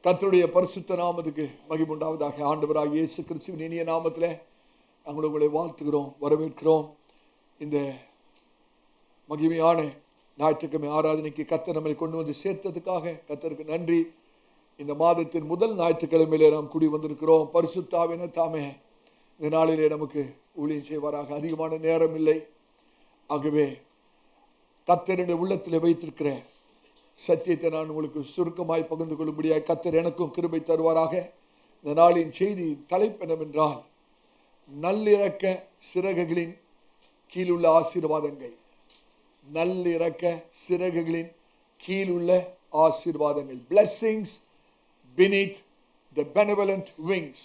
கர்த்தருடைய பரிசுத்த நாமத்துக்கு மகிமை உண்டாவதாக. ஆண்டவராகிய இயேசு கிறிஸ்துவின் இனிய நாமத்திலே நாங்கள் உங்களை வாழ்த்துகிறோம், வரவேற்கிறோம். இந்த மகிமையான ஞாயிற்றுக்கிழமை ஆராதனைக்கு கர்த்தர் நம்மை கொண்டு வந்து சேர்த்ததுக்காக கர்த்தருக்கு நன்றி. இந்த மாதத்தின் முதல் ஞாயிற்றுக்கிழமையிலே நாம் கூடி வந்திருக்கிறோம். பரிசுத்த ஆவியானவர் தாமே இந்த நாளிலே நமக்கு ஊழியம் செய்வாராக. அதிகமான நேரம் இல்லை, ஆகவே கர்த்தருடைய உள்ளத்திலே வைத்திருக்கிற சத்தியத்தை நான் உங்களுக்கு சுருக்கமாய் பகிர்ந்து கொள்ளும்படியாக கர்த்தர் எனக்கும் கிருபை தருவாராக. இந்த நாளின் செய்தி தலைப்பு என்னவென்றால், நல்லிறக்க சிறகுகளின் கீழுள்ள ஆசீர்வாதங்கள். நல்லிறக்க சிறகுகளின் கீழுள்ள ஆசீர்வாதங்கள். Blessings beneath the benevolent wings.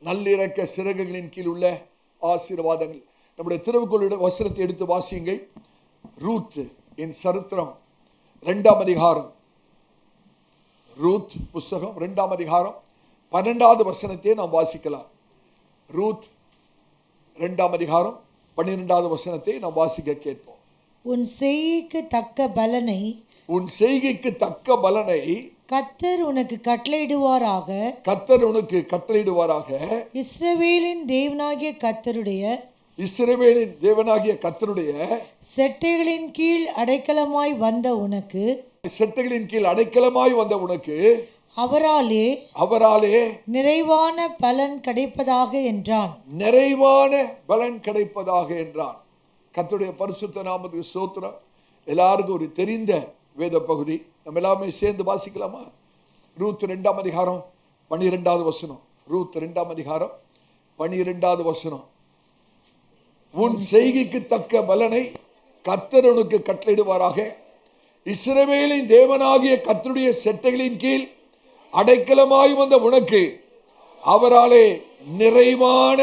நல்லிறக்க சிறகுகளின் கீழ் உள்ள ஆசீர்வாதங்கள். நம்முடைய திருவுக்குள்ள வசனத்தை எடுத்து வாசியுங்கள். ரூத் இன் சரித்திரம் 2ஆம் அதிகாரம், ரூத் புஸ்தகம் 2ஆம் அதிகாரம் 12வது வசனத்தை நாம் வாசிக்கலாம். ரூத் 2ஆம் அதிகாரம் 12வது வசனத்தை நாம் வாசிக்க கேட்போம். உன் செய்கைக்கு தக்க பலனை, உன் செய்கைக்கு தக்க பலனை கர்த்தர் உனக்கு கட்டளையிடுவாராக. கர்த்தர் உனக்கு கட்டளையிடுவாராக. இஸ்ரவேலின் தேவனாகிய கர்த்தருடைய, இஸ்ரவேலின் தேவனாகிய கர்த்தருடைய செட்டைகளின் கீழ் அடைக்கலமாய் வந்த உனக்கு, செட்டைகளின் கீழ் அடைக்கலமாய் வந்த உனக்கு அவராலே நிறைவான பலன் கிடைப்பதாக என்றான். நிறைவான பலன் கிடைப்பதாக என்றான். கர்த்தருடைய பரிசுத்த நாமத்துக்கு ஸ்தோத்திரம். எல்லாருக்கும் ஒரு தெரிந்த வேத பகுதி, நம்ம எல்லாமே சேர்ந்து வாசிக்கலாமா? ரூத் 2ஆம் அதிகாரம் 12வது வசனம். ரூத் 2ஆம் அதிகாரம் 12வது வசனம். உன் செய்கைக்கு தக்க பலனை கர்த்தர் உனக்கு கட்டளையிடுவாராக. இஸ்ரவேலின் தேவனாகிய கர்த்தருடைய செட்டைகளின் கீழ் அடைக்கலமாய் வந்த உனக்கு அவராலே நிறைவான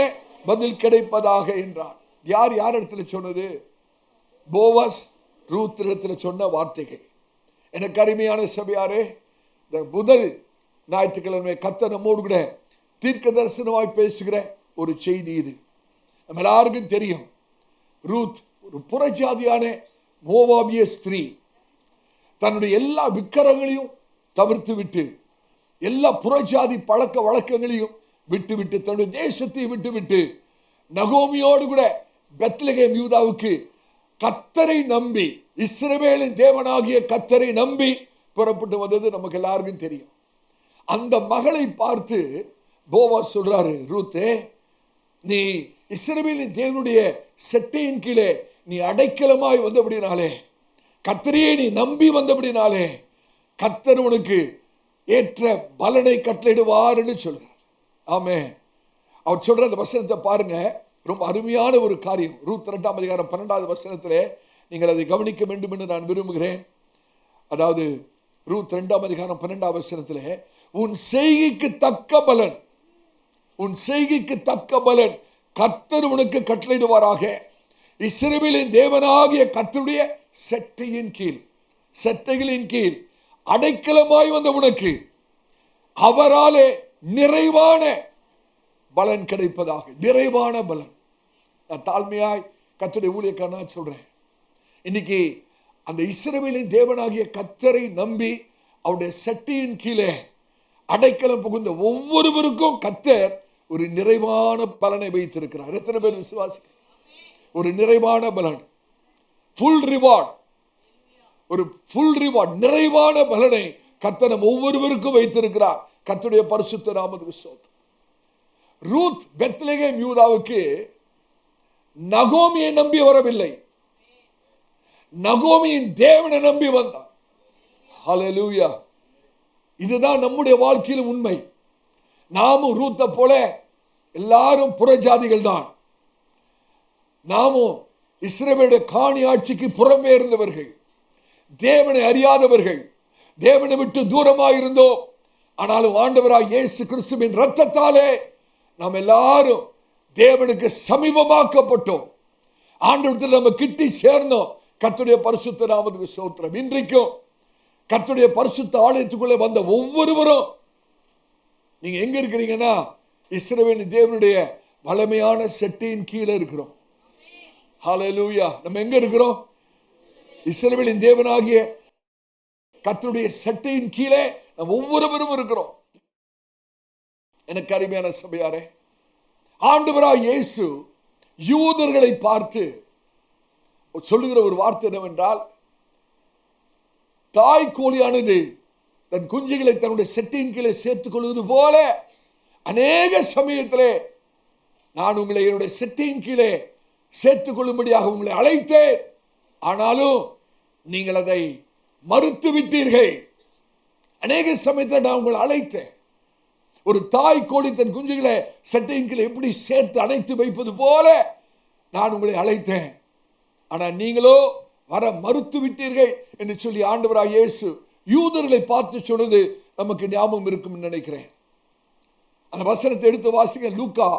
பதில் கிடைப்பதாக என்றான். யார் யார் இடத்துல சொன்னது? போவாஸ் ரூத் இடத்துல சொன்ன வார்த்தைகள். எனக்கு அருமையான சபையாரே, இந்த முதல் ஞாயிற்றுக்கிழமை கர்த்தர் நம்மோடு கூட தீர்க்க தரிசனமாய் பேசுகிற ஒரு செய்தி இது. நம்ம எல்லாருக்கும் தெரியும், ரூத் ஒரு புறஜாதியான மோவாபிய ஸ்திரீ. தன்னுடைய எல்லா விக்கிரகங்களையும் தவிர்த்து விட்டு, எல்லா புறஜாதி பழக்க வழக்கங்களையும் விட்டுவிட்டு, தன்னுடைய தேசத்தை விட்டுவிட்டு நகோமியோடு கூட பெத்லகேம் யூதாவுக்கு கர்த்தரை நம்பி, இஸ்ரவேலின் தேவனாகிய கர்த்தரை நம்பி புறப்பட்டு வந்தது நமக்கு எல்லாருக்கும் தெரியும். அந்த மகளை பார்த்து போவாஸ் சொல்றாரு, ரூத்தே, நீ இஸ்ரவேலின் தேவனுடைய செட்டையின் கீழே நீ அடைக்கலமாய் வந்தபடினாலே, கர்த்தரையே நீ நம்பி வந்தபடினாலே, கர்த்தர் உனக்கு ஏற்ற பலனை கட்டளையிடுவார் என்று சொல்கிறார். ஆமென். அவர் சொல்ற அந்த வசனத்தை பாருங்க, ரொம்ப அருமையான ஒரு காரியம். ரூத் 2ஆம் அதிகாரம் 12வது வசனத்திலே நீங்கள் அதை கவனிக்க வேண்டும் என்று நான் விரும்புகிறேன். அதாவது ரூத் 2ஆம் அதிகாரம் 12வது வசனத்திலே, உன் செய்கைக்கு தக்க பலன், உன் செய்கைக்கு தக்க பலன் கர்த்தர் உனக்கு கட்டளையிடுவாராக. இஸ்ரவேலின் தேவனாகிய கர்த்தருடைய செட்டையின் கீழ், செட்டைகளின் கீழ் அடைக்கலமாய் வந்த உனக்கு அவராலே நிறைவான பலன் கிடைப்பதாக. நிறைவான பலன். நான் தாழ்மையாய் கர்த்தருடைய ஊழியக்காரனா சொல்றேன், இன்னைக்கு அந்த இஸ்ரவேலின் தேவனாகிய கர்த்தரை நம்பி அவருடைய செட்டையின் கீழே அடைக்கலம் புகுந்த ஒவ்வொருவருக்கும் கர்த்தர் ஒரு நிறைவான பலனை வைத்திருக்கிறார். எத்தனை பேர் விசுவாசி? ஒரு நிறைவான பலன், ஃபுல் ரிவார்ட், ஒரு ஃபுல் ரிவார்ட், நிறைவான பலனை கர்த்தர் நம் ஒவ்வொருவருக்கும் வைத்திருக்கிறார். கர்த்தருடைய பரிசுத்த நாமத்துக்கு ஸ்தோத்திரம். ரூத் பெத்லகேம் யூதாவுக்கு நகோமியை நம்பி வரவில்லை, நகோமியின் தேவனை நம்பி வந்தார். ஹல்லேலூயா. இதுதான் நம்முடைய வாழ்க்கையிலும் உண்மை. நாமும் ரூத்தை போல எல்லாரும் புறஜாதிகள் தான். நாமும் இஸ்ரவேலுடைய காணி ஆட்சிக்கு புறமே இருந்தவர்கள், தேவனை அறியாதவர்கள், தேவனை விட்டு தூரமாக இருந்தோம். ஆனாலும் ஆண்டவராய் இயேசு கிறிஸ்துவின் இரத்தத்தாலே நாம் எல்லாரும் தேவனுக்கு சமீபமாக்கப்பட்டோம். ஆண்டவரத்தில் நம்ம கிட்டி சேர்ந்தோம். கர்த்தருடைய பரிசுத்த நாமத்துக்கு ஸ்தோத்திரம். இன்றைக்கும் கர்த்தருடைய பரிசுத்த ஆலயத்துக்குள்ளே வந்த ஒவ்வொருவரும், நீங்க எங்க இருக்கிறீங்கன்னா இஸ்ரவேலின் தேவனுடைய வல்லமையான செட்டையின் கீழே இருக்கிறோம். ஹல்லேலூயா. நம்ம எங்க இருக்கிறோம்? இஸ்ரவேலின் தேவனாகிய கர்த்தருடைய சட்டையின் கீழே நம்ம ஒவ்வொருவரும் இருக்கிறோம். எனக்கு அருமையான சபையாரே, ஆண்டவராய் இயேசு யூதர்களை பார்த்து சொல்லுகிற ஒரு வார்த்தை என்னவென்றால், தாய் கோழியானது தன் குஞ்சுகளை தன்னுடைய செட்டின் கீழே சேர்த்துக் கொள்வது போல அநேக சமயத்திலே நான் உங்களை என்னுடைய செட்டின் கீழே சேர்த்துக் கொள்ளும்படியாக உங்களை அழைத்தேன், ஆனாலும் நீங்கள் அதை மறுத்து விட்டீர்கள். அநேக சமயத்தில் நான் உங்களை அழைத்தேன். ஒரு தாய் கோழி தன் குஞ்சுகளை செட்டையின் கீழே எப்படி சேர்த்து அடைத்து வைப்பது போல நான் உங்களை அழைத்தேன், ஆனால் நீங்களோ வர மறுத்து விட்டீர்கள் என்று சொல்லி ஆண்டவராய் இயேசு யூதர்களை பார்த்து சொன்னது நமக்கு ஞாபகம் இருக்கும் நினைக்கிறேன். அந்த வசனத்தை எடுத்து வாசிங்க. லூக்கா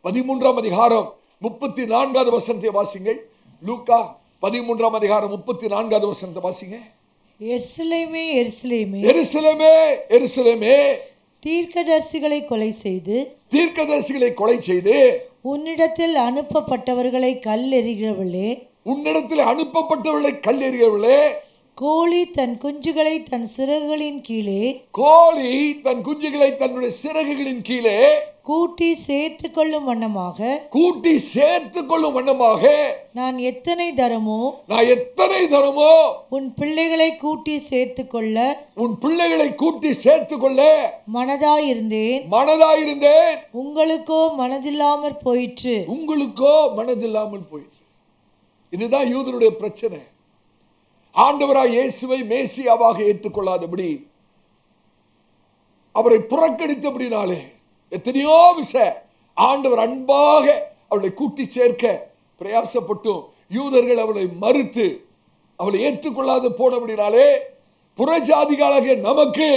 13ஆம் அதிகாரம் 34வது வசனத்தை வாசிங்கள். லூக்கா 13ஆம் அதிகாரம் 34வது வசனத்தை வாசிங்க. எருசலேமே எருசலேமே எருசலேமே எருசலேமே, தீர்க்கதரிசிகளை கொலை செய்து உன்னிடத்தில் அனுப்பப்பட்டவர்களை கல்லெறிகிறவளே, கோழி தன் குஞ்சுகளை தன் சிறகுகளின் கீழே கூட்டி சேர்த்துக் கொள்ளும் வண்ணமாக நான் எத்தனை தரமோ உன் பிள்ளைகளை கூட்டி சேர்த்துக் கொள்ள மனதாயிருந்தேன். உங்களுக்கோ மனதில்லாமற் போயிற்று. இதுதான் யூதருடைய பிரச்சனை. ஆண்டவராய் இயேசுவை மேசியாவாக ஏற்றுக்கொள்ளாதபடி, அவரை புறக்கணித்தபடினாலே எத்தனையோ ஆண்டவர் அன்பாக அவளை கூட்டி சேர்க்க பிரயாசப்பட்டும் யூதர்கள் அவளை மறுத்து அவளை ஏற்றுக்கொள்ளாது போனபடினாலே புறஜாதிகளாக நமக்கு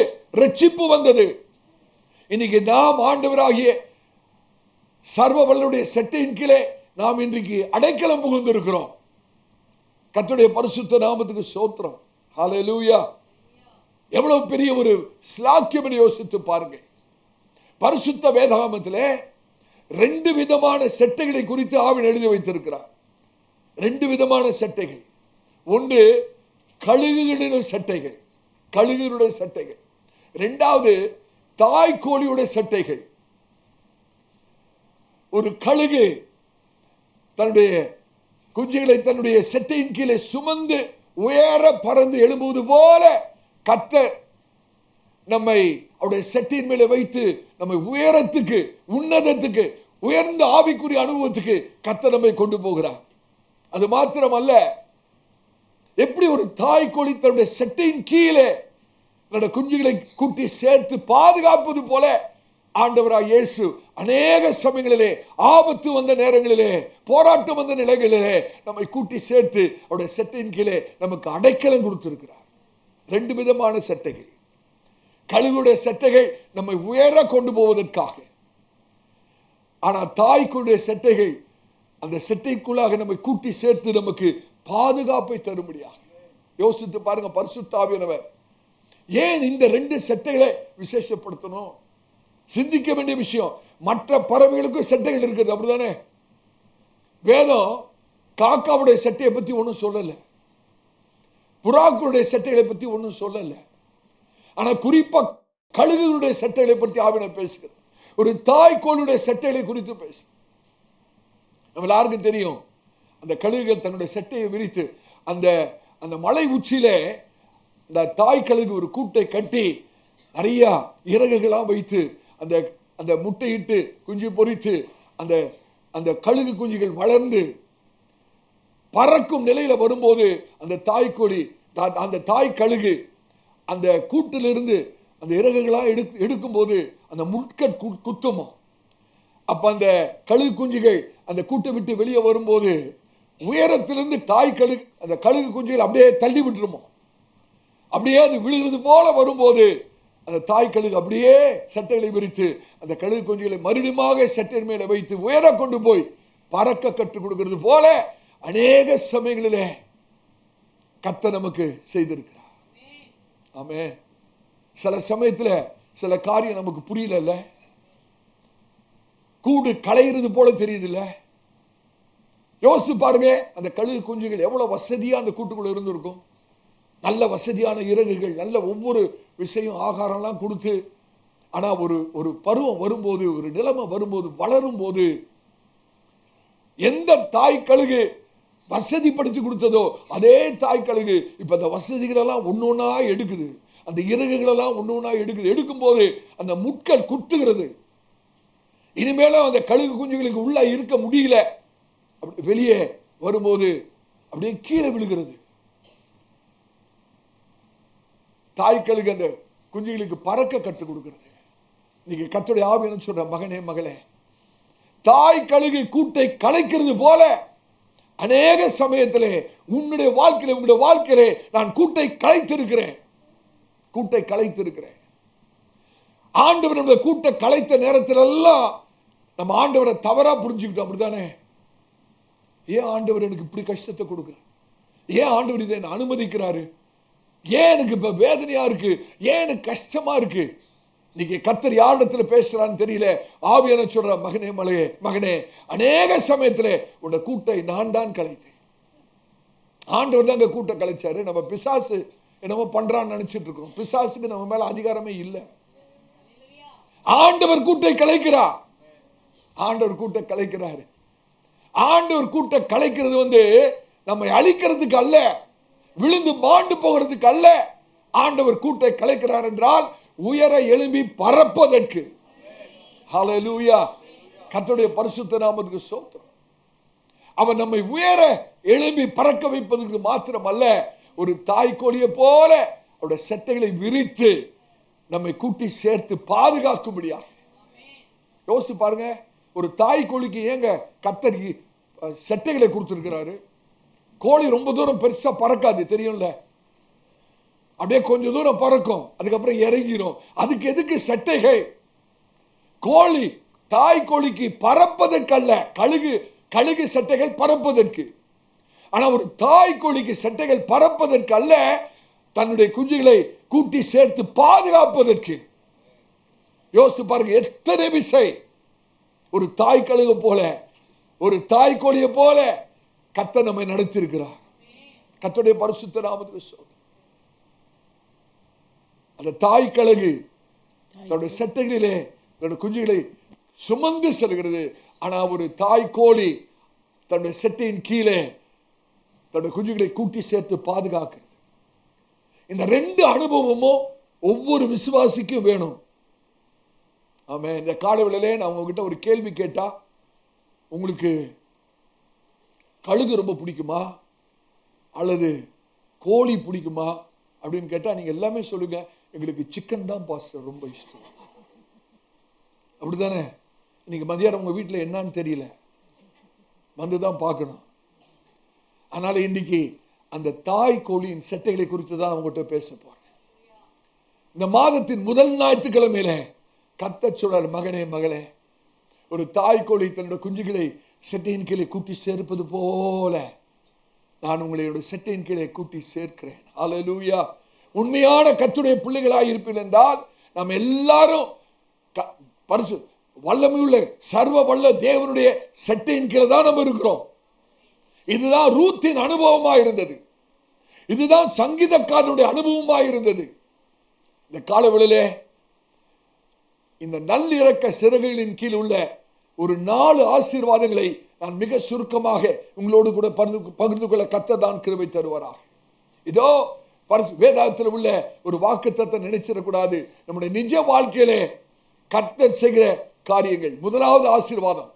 ரட்சிப்பு வந்தது. இன்னைக்கு நாம் ஆண்டவராகிய சர்வ வல்லவருடைய செட்டையின் கீழே நாம் இன்றைக்கு அடைக்கலம் புகுந்திருக்கிறோம். கர்த்தருடைய பரிசுத்த நாமத்துக்கு ஸ்தோத்திரம். ஹல்லேலூயா. எவ்வளவு பெரிய ஒரு ஸ்லாக்கியம் என்று யோசித்து பாருங்க. பரிசுத்த வேதாகமத்திலே 2 விதமான செட்டைகளை குறித்து ஆவின் எழுதி வைத்திருக்கிறார். 2 விதமான செட்டைகள். ஒன்று கழுகுகளுடைய செட்டைகள். இரண்டாவது தாய்க்கோழியுடைய செட்டைகள். ஒரு கழுகு தன்னுடைய குஞ்சுகளை தன்னுடைய செட்டையின் கீழே சுமந்து உயர பறந்து எழும்புவது போல கர்த்தர் நம்மை அவருடைய செட்டையின் மேலே வைத்து நம்மை உயரத்துக்கு, உன்னதத்துக்கு, உயர்ந்த ஆவிக்குரிய அனுபவத்துக்கு கர்த்தர் நம்மை கொண்டு போகிறார். அது மாத்திரமல்ல, எப்படி ஒரு தாய் கோழி தன்னுடைய செட்டையின் கீழே தன்னுடைய குஞ்சுகளை கூட்டி சேர்த்து பாதுகாப்பது போல ஆண்டவராய் இயேசு அநேக சமயங்களிலே, ஆபத்து வந்த நேரங்களிலே, போராட்டம் வந்த நிலைகளிலே நம்மை கூட்டி சேர்த்து அவருடைய செட்டையின் கீழே நமக்கு அடைக்கலம் கொடுத்திருக்கிறார். 2 விதமான செட்டைகள். கழுகுடைய செட்டைகள் நம்மை உயர கொண்டு போவதற்காக, ஆனால் தாய்க்குடைய செட்டைகள் அந்த செட்டைக்குள்ளாக நம்மை கூட்டி சேர்த்து நமக்கு பாதுகாப்பை தரும்படியாக. யோசித்து பாருங்க, பரிசுத்த ஆவியானவர் ஏன் இந்த 2 செட்டைகளை விசேஷப்படுத்தணும்? சிந்திக்க வேண்டிய விஷயம். மற்ற பறவைகளுக்கும் செட்டைகள் இருக்குது, அப்படிதானே? வேதம் காக்காவுடைய செட்டையை பத்தி ஒன்றும் சொல்லல, புறாக்களுடைய செட்டைகளை பத்தி ஒன்றும் சொல்லல. ஆனா குறிப்பா கழுகுகளுடைய செட்டைகளை பற்றி ஆவியானவர் பேசுகிறார். ஒரு தாய்க்கோளுடைய செட்டைகளை குறித்து பேசு. நம்ம எல்லாருக்கும் தெரியும், அந்த கழுகுகள் தன்னுடைய செட்டையை விரித்து அந்த அந்த மலை உச்சியிலே அந்த தாய் கழுகு ஒரு கூட்டை கட்டி நிறைய இறகுகளாக வைத்து அந்த அந்த முட்டையிட்டு குஞ்சு பொறித்து அந்த அந்த கழுகு குஞ்சுகள் வளர்ந்து பறக்கும் நிலையில வரும்போது அந்த தாய்க்கோழி, அந்த தாய் கழுகு அந்த கூட்டிலிருந்து அந்த இறகுகளாக எடுக்கும்போது அந்த முட்கள் குத்துமா. அப்ப அந்த கழுகு குஞ்சுகள் அந்த கூட்டை விட்டு வெளியே வரும்போது உயரத்திலிருந்து தாய் கழுகு அந்த கழுகு குஞ்சுகள் அப்படியே தள்ளி விட்டுருமோ. அப்படியே அது விழுகிறது போல வரும்போது அந்த தாய் கழுகு அப்படியே சட்டைகளை விரித்து அந்த கழுகு குஞ்சுகளை மறுபடியும் சட்டையின் மேலே வைத்து உயர கொண்டு போய் பறக்க கற்றுக் கொடுக்கிறது போல அநேக சமயங்களிலே கர்த்தர் நமக்கு செய்திருக்கிறார். ஆமென். சில சமயத்தில் சில காரியம் நமக்கு புரியல, கூடு களையிறது போல தெரியுது இல்ல. யோசிச்சு பாருங்க, அந்த கழுகு குஞ்சுகள் எவ்வளவு வசதியா அந்த கூட்டுக்குள்ள இருந்திருக்கும். நல்ல வசதியான இறகுகள், நல்ல ஒவ்வொரு விஷயம் ஆகாரம்லாம் கொடுத்து, ஆனால் ஒரு பருவம் வரும்போது, ஒரு நிலைமை வரும்போது, வளரும் போது எந்த தாய் கழுகு வசதிப்படுத்தி கொடுத்ததோ அதே தாய் கழுகு இப்போ அந்த வசதிகளெல்லாம் ஒன்று ஒன்றா எடுக்குது, அந்த இறகுகளெல்லாம் ஒன்று ஒன்றா எடுக்குது. எடுக்கும்போது அந்த முட்கள் குத்துகிறது. இனிமேலும் அந்த கழுகு குஞ்சுகளுக்கு உள்ள இருக்க முடியல. அப்படி வெளியே வரும்போது அப்படியே கீழே விழுகிறது. தாய் கழுகு அந்த குஞ்சுகளுக்கு பறக்க கற்றுக் கொடுக்கிறது. நீங்க கர்த்தருடைய ஆவியானவர் சொல்ற, மகனே மகளே, தாய் கழுகு கூட்டை கலைக்கிறது போல அநேக சமயத்திலே உன்னுடைய வாழ்க்கையிலே நான் கூட்டை கலைத்திருக்கிறேன். ஆண்டவர் நம்முடைய கூட்டை கலைத்த நேரத்தில் எல்லாம் நம்ம ஆண்டவரை தவறா புரிஞ்சுக்கிட்டோம். அப்படித்தானே? ஏன் ஆண்டவர் எனக்கு இப்படி கஷ்டத்தை கொடுக்குறார்? ஏன் ஆண்டவர் இதை என்ன அனுமதிக்கிறாரு? ஏன் எனக்கு இப்ப வேதனையா இருக்கு? ஏன் எனக்கு கஷ்டமா இருக்கு? இன்னைக்கு கர்த்தர் யாரிடத்துல பேசுறான்னு தெரியல. ஆவியானவர் சொல்ற, மகனே மகனே, அநேக சமயத்திலே உன்னை கூட்டை நான் தான் கலைத்தேன். ஆண்டவர் தான் அங்க கூட்டை கலைச்சாரு. நம்ம பிசாசு என்னமோ பண்றான்னு நினைச்சிட்டு இருக்கோம். பிசாசுக்கு நம்ம மேல அதிகாரமே இல்லை. ஆண்டவர் கூட்டை கலைக்கிறார். ஆண்டவர் கூட்டை கலைக்கிறாரு. ஆண்டவர் கூட்டை கலைக்கிறது நம்மை அழிக்கிறதுக்கு அல்ல, விழுந்து மாண்டு போகிறதுக்கு அல்ல. ஆண்டவர் கூட்டை கலைக்கிறார் என்றால் உயர எழும்பி பறப்பதற்கு. ஹல்லேலூயா! கர்த்தருடைய பரிசுத்த நாமத்துக்கு ஸ்தோத்திரம். அவர் நம்மை உயர எழும்பி பறக்க வைப்பதற்கு மாத்திரமல்ல, ஒரு தாய்க்கோழியை போல அவருடைய செட்டைகளை விரித்து நம்மை கூட்டி சேர்த்து பாதுகாக்கும்படியாக. யோசிச்சு பாருங்க, ஒரு தாய்க்கோழிக்கு ஏங்க கர்த்தர் செட்டைகளை கொடுத்திருக்கிறாரு? கோழி ரொம்ப தூரம் பெருசா பறக்காது, தெரியும்ல. அப்படியே கொஞ்சம் தூரம் பறக்கும், அதுக்கப்புறம் இறங்கிரும். அதுக்கு எதுக்கு செட்டைகள்? கோழி, தாய் கோழிக்கு பறப்பதற்கல்ல. கழுகு செட்டைகள் பறப்பதற்கு. ஆனா ஒரு தாய் கோழிக்கு செட்டைகள் பறப்பதற்கு அல்ல, தன்னுடைய குஞ்சுகளை கூட்டி சேர்த்து பாதுகாப்பதற்கு. யோசிச்சு பாருங்க, எத்தனை விசை ஒரு தாய் கழுகு போல, ஒரு தாய் கோழியை போல கர்த்தர் நம்மை நடத்தியிருக்கிறார். கர்த்தருடைய பரிசுத்த நாமத்துக்கு ஸ்தோத்திரம். அந்த தாய் கழுகு தன்னுடைய செட்டைகளிலே தன்னுடைய குஞ்சுகளை சுமந்து செல்கிறது. ஆனா ஒரு தாய் கோழி தன்னுடைய செட்டையின் கீழே தன்னுடைய குஞ்சுகளை கூட்டி சேர்த்து பாதுகாக்கிறது. இந்த ரெண்டு அனுபவமும் ஒவ்வொரு விசுவாசிக்கும் வேணும். ஆமே. இந்த காலவெளியிலே நான் உங்ககிட்ட ஒரு கேள்வி கேட்டா, உங்களுக்கு கழுகு ரொம்ப பிடிக்குமா அல்லது கோழி பிடிக்குமா அப்படின்னு கேட்டா நீங்க எல்லாமே சொல்லுங்க, எங்களுக்கு சிக்கன் தான் பாஸ்டர் ரொம்ப இஷ்டம். அப்படித்தானே? இன்னைக்கு மதியானம் உங்க வீட்டில் என்னன்னு தெரியல, வந்துதான் பார்க்கணும். அதனால இன்னைக்கு அந்த தாய் கோழியின் செட்டைகளை குறித்து தான் உங்ககிட்ட பேச போறேன். இந்த மாதத்தின் முதல் ஞாயிற்றுக்கிழமையில கர்த்தர் சொல்றார், மகனே மகளே, ஒரு தாய் கோழி தன்னோட குஞ்சுகளை செட்டையின் கீழே கூட்டி சேர்ப்பது போல நான் உங்களோட செட்டையின் கீழே கூட்டி சேர்க்கிறேன். ஹல்லேலூயா! உண்மையான கர்த்தருடைய பிள்ளைகளாய் இருப்பீர்கள் என்றால் நாம் எல்லாரும் வல்லமையுள்ள சர்வ வல்ல தேவனுடைய செட்டையின் கீழே தான் நம்ம இருக்கிறோம். இதுதான் ரூத்தின் அனுபவமா இருந்தது. இதுதான் சங்கீதக்காரனுடைய அனுபவமா இருந்தது. இந்த காலவெளியிலே இந்த நல்லிறக்க சிறகுகளின் கீழ் உள்ள ஒரு 4 ஆசீர்வாதங்களை நான் மிக சுருக்கமாக உங்களோடு கூட பகிர்ந்து கொள்ள கர்த்தர் தான் கிருபை தருவாராக. இதோ வேதாகத்தில் உள்ள ஒரு வாக்குத்தத்தத்தை நினைச்சிடக்கூடாது. நம்முடைய நிஜ வாழ்க்கையிலே கர்த்தர் செய்கிற காரியங்கள். முதலாவது ஆசீர்வாதம்,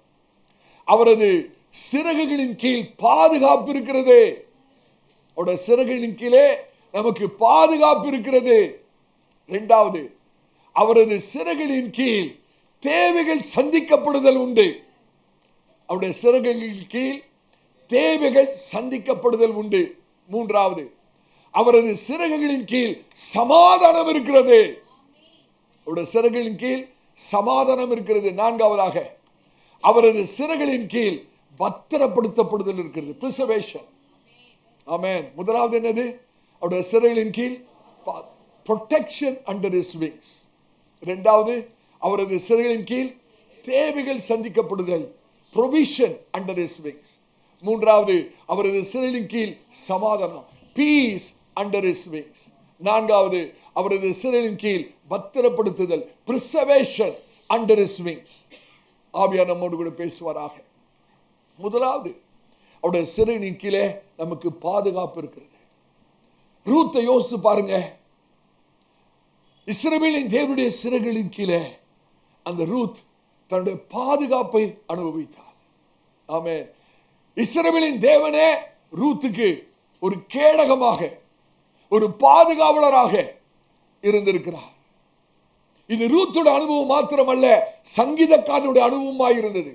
அவரது சிறகுகளின் கீழ் பாதுகாப்பு இருக்கிறது. அவருடைய சிறகுகளின் கீழே நமக்கு பாதுகாப்பு இருக்கிறது. இரண்டாவது, அவரது சிறகுகளின் கீழ் தேவைகள் சந்திக்கப்படுதல் உண்டு. அவருடைய சிறகுகளின் கீழ் தேவைகள் சந்திக்கப்படுதல் உண்டு. மூன்றாவது, அவரது சிறகுகளின் கீழ் சமாதானம் இருக்கிறது. அவருடைய சிறகுகளின் கீழ் சமாதானம் இருக்கிறது. நான்காவதாக, அவரது சிறகுகளின் கீழ் பத்திரப்படுத்தப்படுதல் இருக்கிறது, பிரிசர்வேஷன். ஆமென். முதலாவது என்னது? அவருடைய சிறகுகளின் கீழ் ப்ரொடெக்ஷன் அண்டர் ஹிஸ் விங்ஸ். இரண்டாவது, அவரது சிறகுகளின் கீழ் தேவைகள் சந்திக்கப்படுதல், ப்ரொவிஷன் அண்டர் ஹிஸ் விங்ஸ். மூன்றாவது, அவரது சிறகுகளின் கீழ் சமாதானம், பீஸ் அண்டர் ஹிஸ் விங்ஸ். நான்காவது, அவரது சிறகின் கீழ் பத்திரப்படுத்துதல், preservation under his wings. ஆவியானவர் நம்மோடு கூட பேசுவாராக. முதலாவது, அவருடைய சிறகின் கீழே நமக்கு பாதுகாப்பு இருக்கிறது. ரூத்தை யோசித்து பாருங்க. இஸ்ரவேலின் தேவனுடைய சிறகுகளின் கீழே அந்த ரூத் தன்னுடைய பாதுகாப்பை அனுபவித்தார். ஆமென். இஸ்ரவேலின் தேவனே ரூத்துக்கு ஒரு கேடகமாக, ஒரு பாதுகாவலராக இருந்திருக்கிறார். இது ரூத்தோட அனுபவம் மாத்திரமல்ல, சங்கீதக்காரனுடைய அனுபவமாக இருந்தது.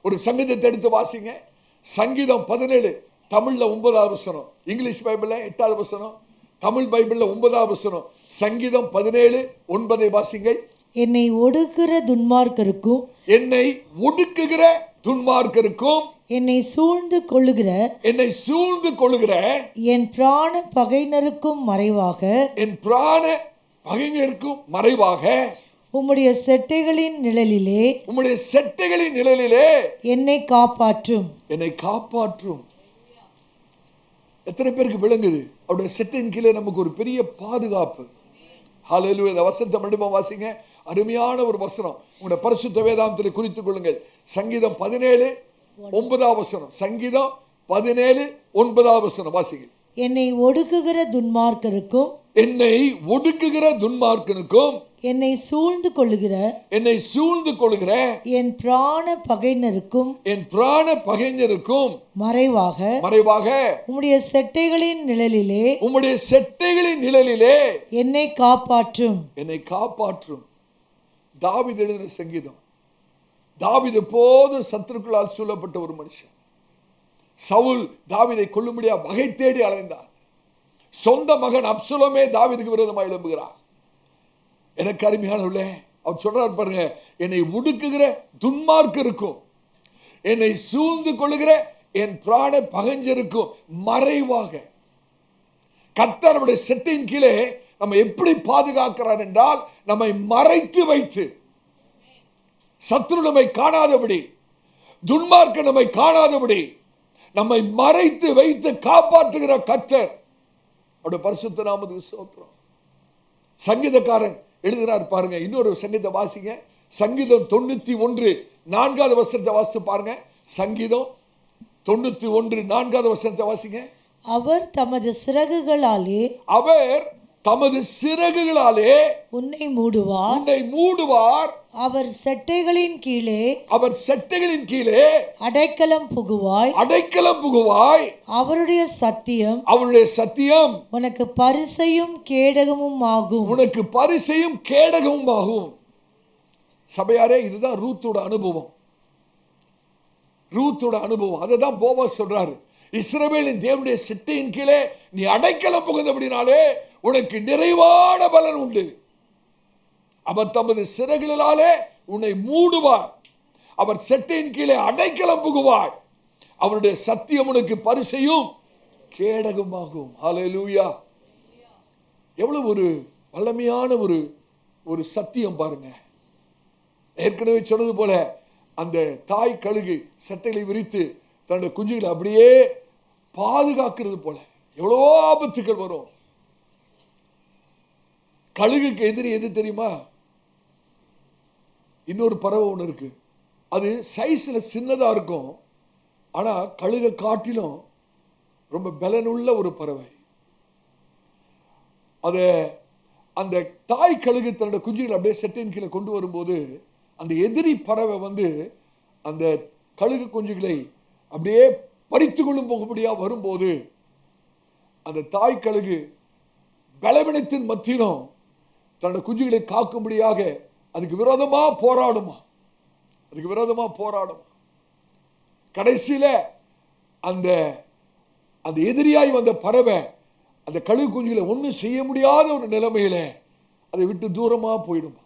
ஒரு சங்கீதத்தை எடுத்து வாசிங்க. சங்கீதம் 17, தமிழ்ல 9வது வசனம், இங்கிலீஷ் பைபிள்ல 8வது வசனம், தமிழ் பைபிள்ல 9வது வசனம். சங்கீதம் 17:9 வாசிங்கள். என்னை ஒடுக்குகிற துன்மார்க்கருக்கும், என்னை ஒடுக்குகிற துன்மார்க்கருக்கும், என்னை சூழ்ந்து கொள்ளுகிற, என்னை சூழ்ந்து கொள்ளுகிற என் பிராண பகையினருக்கும் மறைவாக, என் பிராண பகைஞருக்கும் மறைவாக, உம்முடைய செட்டைகளின் நிழலிலே, உம்முடைய செட்டைகளின் நிழலிலே என்னை காப்பாற்றும். என்னை காப்பாற்றும். எத்தனை பேருக்கு விளங்குது? அவருடைய செட்டையின் கீழே நமக்கு ஒரு பெரிய பாதுகாப்பு. ஹல்லேலூயா. இந்த வசனத்தை மட்டும் வாசிங்க. அருமையான ஒரு வசனம். உங்களுடைய பரிசுத்த வேதாகமத்தில் குறித்துக் கொள்ளுங்கள். சங்கீதம் 17:9 வசனம். சங்கீதம் 17:9 வசனம் வாசிங்க. என்னை ஒடுக்குகிற துன்மார்க்கருக்கும், என்னை ஒடுக்குகிற துன்மார்க்கனுக்கும், என்னை சூழ்ந்து கொள்ளுகிற, என்னை சூழ்ந்து கொள்ளுகிற என் பிராண பகையினருக்கும், என் பிராண பகைஞருக்கும் மறைவாக, மறைவாக, உம்முடைய செட்டைகளின் நிழலிலே, உம்முடைய செட்டைகளின் நிழலிலே என்னை காப்பாற்றும். என்னை காப்பாற்றும். தாவீது எழுதின சங்கீதம். தாவீது எப்போதும் சத்துருக்களால் சூழப்பட்ட ஒரு மனுஷன். சவுல் தாவீதை கொல்லும்படியா வகை தேடி அலைந்தார். சொந்த மகன் அப்சலோமே தாவீதுக்கு விரோதமாக எழும்புகிறார். எனக்கு அருமையானவர்களே, அவர் சொல்றார் பாருங்க, என்னை ஒடுக்குகிற துன்மார்க்கருக்கும், என்னை சூழ்ந்து கொள்ளுகிற என் பிராண பகைஞருக்கும் மறைவாக. கர்த்தர் நம்முடைய செட்டையின் கீழே நம்ம எப்படி பாதுகாக்கிறார் என்றால், நம்மை மறைத்து வைத்து, சத்ரு நம்மை காணாதபடி, துன்மார்க்க நம்மை காணாதபடி நம்மை மறைத்து வைத்து காப்பாற்றுகிற கர்த்தர். அவருடைய பரிசுத்த நாமத்துக்கு ஸ்தோத்திரம். சங்கீதக்காரன் எழுதுகிறார் பாருங்க. இன்னொரு சங்கீத வாசிங்க. சங்கீதம் 91:4 வசனத்தை வாசித்து பாருங்க. சங்கீதம் 91:4 வசனத்தை வாசிங்க. அவர் தமது சிறகுகளாலே, அவர் தமது சிறகுகளாலே உன்னை மூடுவார், உன்னை மூடுவார். அவர் செட்டைகளின் கீழே, அவர் செட்டைகளின் கீழே அடைக்கலம் புகுவாய், அடைக்கலம் புகுவாய். அவருடைய சத்தியம், அவருடைய சத்தியம் உனக்கு பரிசையும் கேடகமும் ஆகும். உனக்கு பரிசையும் கேடகமும் ஆகும். சபையாரே, இதுதான் ரூத்தோட அனுபவம். ரூத்தோட அனுபவம். அதை தான் போவாஸ் சொல்றாரு. இஸ்ரவேலின் தேவனுடைய செட்டையின் கீழே நீ அடைக்கலம் புகுந்தபடினாலே உனக்கு நிறைவான பலன் உண்டு. அவர் தமது சிறகுகளாலே உன்னை மூடுவார். அவர் செட்டையின் கீழே அடைக்கலம் புகுவாய். அவருடைய சத்தியம் உனக்கு பரிசையும் கேடகமாகும். ஹல்லேலூயா. எவ்வளவு ஒரு வல்லமையான ஒரு சத்தியம் பாருங்க. ஏற்கனவே சொன்னது போல அந்த தாய் கழுகு சட்டைகளை விரித்து தன்னுடைய குஞ்சுகளை அப்படியே பாதுகாக்கிறது போல எவ்வளோ ஆபத்துக்கள் வரும். கழுகுக்கு எதிரி எது தெரியுமா? இன்னொரு பறவை ஒன்று இருக்கு. அது சைஸ்ல சின்னதா இருக்கும். ஆனா கழுகை காட்டிலும் ரொம்ப பலனுள்ள ஒரு பறவை. அதை அந்த தாய் கழுகு தன்னுடைய குஞ்சுகளை அப்படியே செட்டையின் கீழே கொண்டு வரும்போது அந்த எதிரி பறவை அந்த கழுகு குஞ்சுகளை அப்படியே பறித்து கொள்ளும் போகும்படியா வரும்போது அந்த தாய் கழுகு பலவீனத்தின் மத்தியிலும் தன்னுடைய குஞ்சுகளை காக்கும்படியாக அதுக்கு விரோதமா போராடுமா. அதுக்கு விரோதமா போராடுமா. கடைசியில அந்த அந்த எதிரியாய் வந்த பறவை அந்த கழுகு குஞ்சுகளை ஒன்றும் செய்ய முடியாத ஒரு நிலைமையில அதை விட்டு தூரமா போயிடுமா.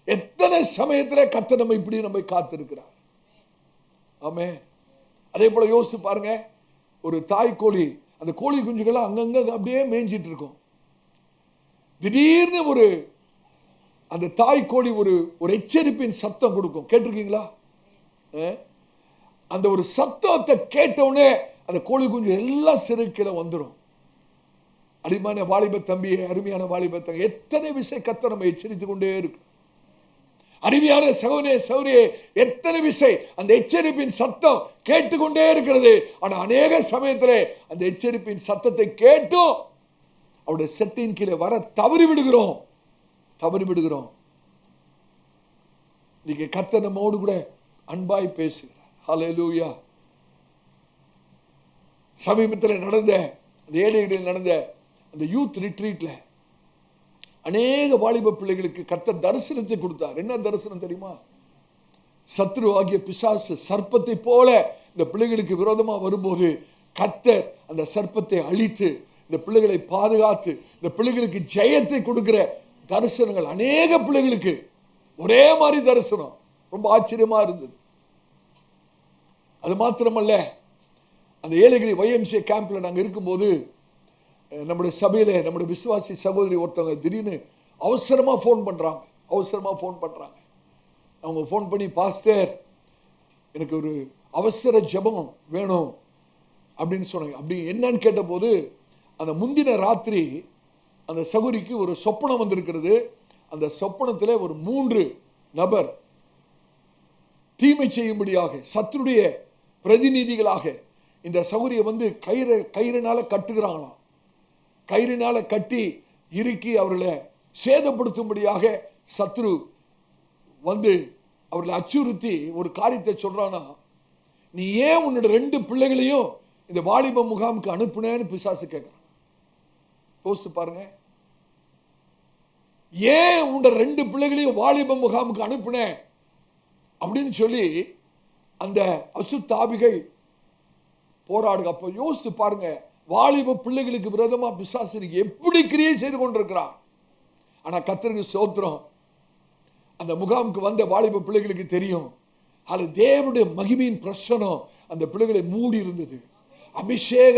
எத்தனை சமயத்துல கர்த்தர் நம்ம இப்படி நம்மை காத்திருக்கிறார். ஆமென். அதே போல யோசிச்சு பாருங்க. ஒரு தாய் கோழி, அந்த கோழி குஞ்சுகள் அங்கங்க அப்படியே மேய்ஞ்சிட்டு இருக்கும். திடீர்னு அந்த தாய் கோழி ஒரு எச்சரிப்பின் சத்தம் கொடுக்கும். கேட்டிருக்கீங்களா? அந்த ஒரு சத்தத்தை கேட்டவுடனே அந்த கோழி குஞ்சு எல்லாம் சிறுக்கில வந்துடும். அருமையான வாலிப தம்பியே, அருமையான வாலிப தம்பி, எத்தனை விஷயம் கர்த்தர் நம்ம எச்சரித்துக் கொண்டே இருக்கு. அருமையான சகோதரனே சகோதரியே, எத்தனை விசை அந்த எச்சரிப்பின் சத்தம் கேட்டுக்கொண்டே இருக்கிறது. ஆனா அநேக சமயத்திலே அந்த எச்சரிப்பின் சத்தத்தை கேட்டும் அவருடைய செட்டின் கீழே வர தவறி விடுகிறோம். இன்னைக்கு கர்த்தர் நம்மோடு கூட அன்பாய் பேசுகிறார். ஹல்லேலூயா. சமீபத்தில் நடந்த அந்த ஏழைகளில் நடந்த அந்த யூத் ரிட்ரீட்ல அநேக வாலிப பிள்ளைகளுக்கு கர்த்தர் தரிசனத்தை கொடுத்தார். என்ன தரிசனம் தெரியுமா? சத்ரு ஆகிய பிசாசு சர்ப்பத்தை போல இந்த பிள்ளைகளுக்கு விரோதமா வரும்போது கர்த்தர் அந்த சர்ப்பத்தை அழித்து இந்த பிள்ளைகளை பாதுகாத்து இந்த பிள்ளைகளுக்கு ஜெயத்தை கொடுக்கிற தரிசனங்கள் அநேக பிள்ளைகளுக்கு ஒரே மாதிரி தரிசனம். ரொம்ப ஆச்சரியமா இருந்தது. அது மாத்திரமல்ல, அந்த ஏலகிரி YMCA கேம்ப்ல நாங்க இருக்கும்போது நம்முடைய சபையில நம்முடைய விசுவாசி சகோதரி ஒருத்தவங்க திடீர்னு அவசரமா ஃபோன் பண்றாங்க. அவங்க ஃபோன் பண்ணி, பாஸ்டர் எனக்கு ஒரு அவசர ஜெபம் வேணும் அப்படின்னு சொன்னாங்க. அப்படி என்னன்னு கேட்டபோது, அந்த முந்தின ராத்திரி அந்த சகோதரிக்கு ஒரு சொப்பனம் வந்திருக்கிறது. அந்த சொப்பனத்தில் ஒரு 3 நபர் தீமை செய்யும்படியாக சத்துருடைய பிரதிநிதிகளாக இந்த சகோதரியை வந்து கயிறினால கட்டுகிறாங்களாம். கயிறினால கட்டி இறுக்கி அவர்களை சேதப்படுத்தும்படியாக சத்ரு வந்து அவர்களை அச்சுறுத்தி ஒரு காரியத்தை சொல்றானா, நீ ஏன் உன்னோட 2 பிள்ளைகளையும் இந்த வாலிப முகாமுக்கு அனுப்புனேன்னு பிசாசு கேட்கிறான். யோசிச்சு பாருங்க. ஏன் உன்னோட 2 பிள்ளைகளையும் வாலிப முகாமுக்கு அனுப்புனேன் அப்படின்னு சொல்லி அந்த அசுத்தாவிகள் போராடுங்க. அப்போ யோசித்து பாருங்க, வாலிப பிள்ளைகளுக்கு விரோதமா பிசாசு எப்படி கிரியை செய்து கொண்டிருக்கிறான். ஆனா கர்த்தருக்கு ஸ்தோத்திரம், அந்த முகாமுக்கு வந்த வாலிப பிள்ளைகளுக்கு தெரியும், அது தேவனுடைய மகிமையின் பிரசனம் அந்த பிள்ளைகளை மூடி இருந்தது. அபிஷேக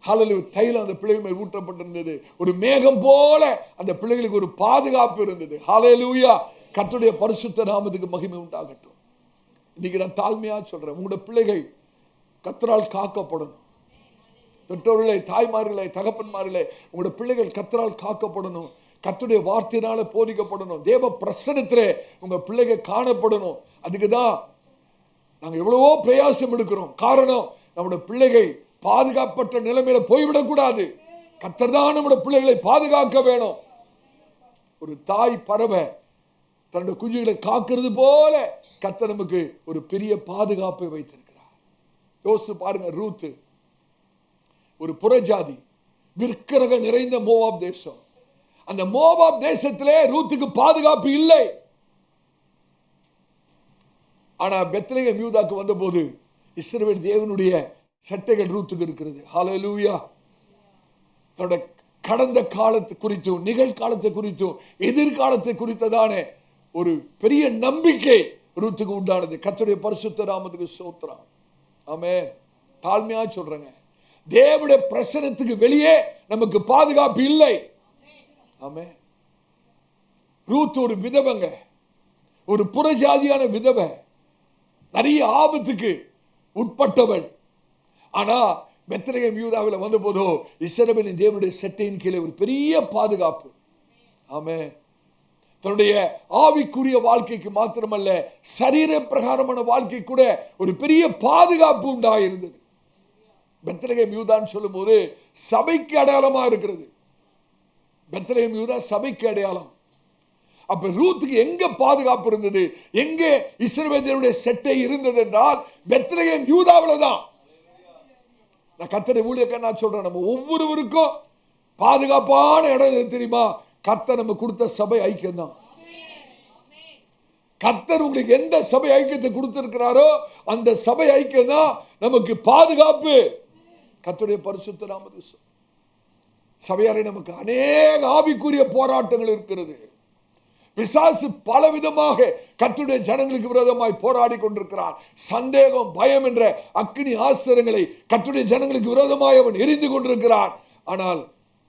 தைலம் அந்த பிள்ளைகள் மேல் ஊற்றப்பட்டிருந்தது. ஒரு மேகம் போல அந்த பிள்ளைகளுக்கு ஒரு பாதுகாப்பு இருந்தது. ஹல்லேலூயா. கர்த்தருடைய பரிசுத்த நாமத்துக்கு மகிமை உண்டாகட்டும். இன்னைக்கு நான் தாழ்மையா சொல்றேன், உங்களுடைய பிள்ளைகள் கர்த்தரால் காக்கப்படணும். பெற்றோர்களே, தாய்மார்களே, தகப்பன்மார்களே, உங்களுடைய பிள்ளைகள் கர்த்தரால் காக்கப்படணும். கர்த்தருடைய வார்த்தையினால போதிக்கப்படணும். தேவ பிரசன்னத்திலே உங்க பிள்ளைகள் காணப்படணும். அதுக்குதான் நாங்க எவ்வளவோ பிரயாசம் எடுக்கிறோம். காரணம், நம்முடைய பிள்ளைகள் பாதுகாப்பற்ற நிலைமையில போய்விடக்கூடாது. கர்த்தர் தான் நம்முடைய பிள்ளைகளை பாதுகாக்க வேணும். ஒரு தாய் பறவை தன்னுடைய குஞ்சுகளை காக்கிறது போல கர்த்தர் நமக்கு ஒரு பெரிய பாதுகாப்பை வைத்திருக்கிறார். யோசிச்சு பாருங்க, ரூத் ஒரு புறஜாதி, விற்கிரக நிறைந்த மோவாப் தேசம். அந்த மோவாப் தேசத்திலே ரூத்துக்கு பாதுகாப்பு இல்லை. ஆனா பெத்லெகேம் யூதாக்கு வந்தபோது இஸ்ரவேல் தேவனுடைய சட்டைகள் ரூத்துக்கு இருக்கிறது. ஹல்லேலூயா. தன்னோட கடந்த காலத்தை குறித்தும் நிகழ்காலத்தை குறித்தும் எதிர்காலத்தை குறித்ததான ஒரு பெரிய நம்பிக்கை ரூத்துக்கு உண்டானது. கர்த்தருடைய பரிசுத்த நாமத்துக்கு ஸ்தோத்திரம். ஆமென். தாழ்மையா சொல்றேங்க, தேவனுடைய பிரசன்னத்துக்கு வெளியே நமக்கு பாதுகாப்பு இல்லை. ஆமென். ரூத் ஒரு விதவைங்க, ஒரு புறஜாதியான விதவை, நிறைய ஆபத்துக்கு உட்பட்டவள். ஆனா பெத்லெகேம் யூதாவில் வந்த போதோ இஸ்ரவேலின் தேவனுடைய சட்டையின் கீழே ஒரு பெரிய பாதுகாப்பு. ஆமென். தன்னுடைய ஆவிக்குரிய வாழ்க்கைக்கு மாத்திரமல்ல, சரீர பிரகாரமான வாழ்க்கை கூட ஒரு பெரிய பாதுகாப்பு உண்டாயிருந்தது. பெத்லெகேம் யூதான்னு சொல்லும் போது சபைக்கு அடையாளமா இருக்கிறது. பெத்லெகேம் யூதா சபைக்கு அடையாளம். அப்ப ரூத்துக்கு எங்க பாதுகாப்பு இருந்தது, எங்க இஸ்ரவேலுடைய செட்டை இருந்தது என்றால் பெத்லெகேம் யூதாவில் தான். நான் கர்த்தருடைய ஊழியக்காரன் நான் சொல்றேன், நம்ம ஒவ்வொருவருக்கும் பாதுகாப்பான இடம் எது தெரியுமா? கர்த்தர் நம்ம கொடுத்த சபை ஐக்கியம் தான். கர்த்தர் உங்களுக்கு எந்த சபை ஐக்கியத்தை கொடுத்திருக்கிறாரோ அந்த சபை ஐக்கியம் தான் நமக்கு பாதுகாப்பு. கர்த்தருடைய பரிசுத்த நாமத்துக்கு சபையாரை நமக்கு அநேக ஆவிக்குரிய போராட்டங்கள் இருக்கிறது. பிசாசு பலவிதமாக கர்த்தருடைய ஜனங்களுக்கு விரோதமாய் போராடி கொண்டிருக்கிறார். சந்தேகம், பயம் என்ற அக்கினி ஆஸ்திரங்களை கர்த்தருடைய ஜனங்களுக்கு விரோதமாய் அவன் எரிந்து கொண்டிருக்கிறான். ஆனால்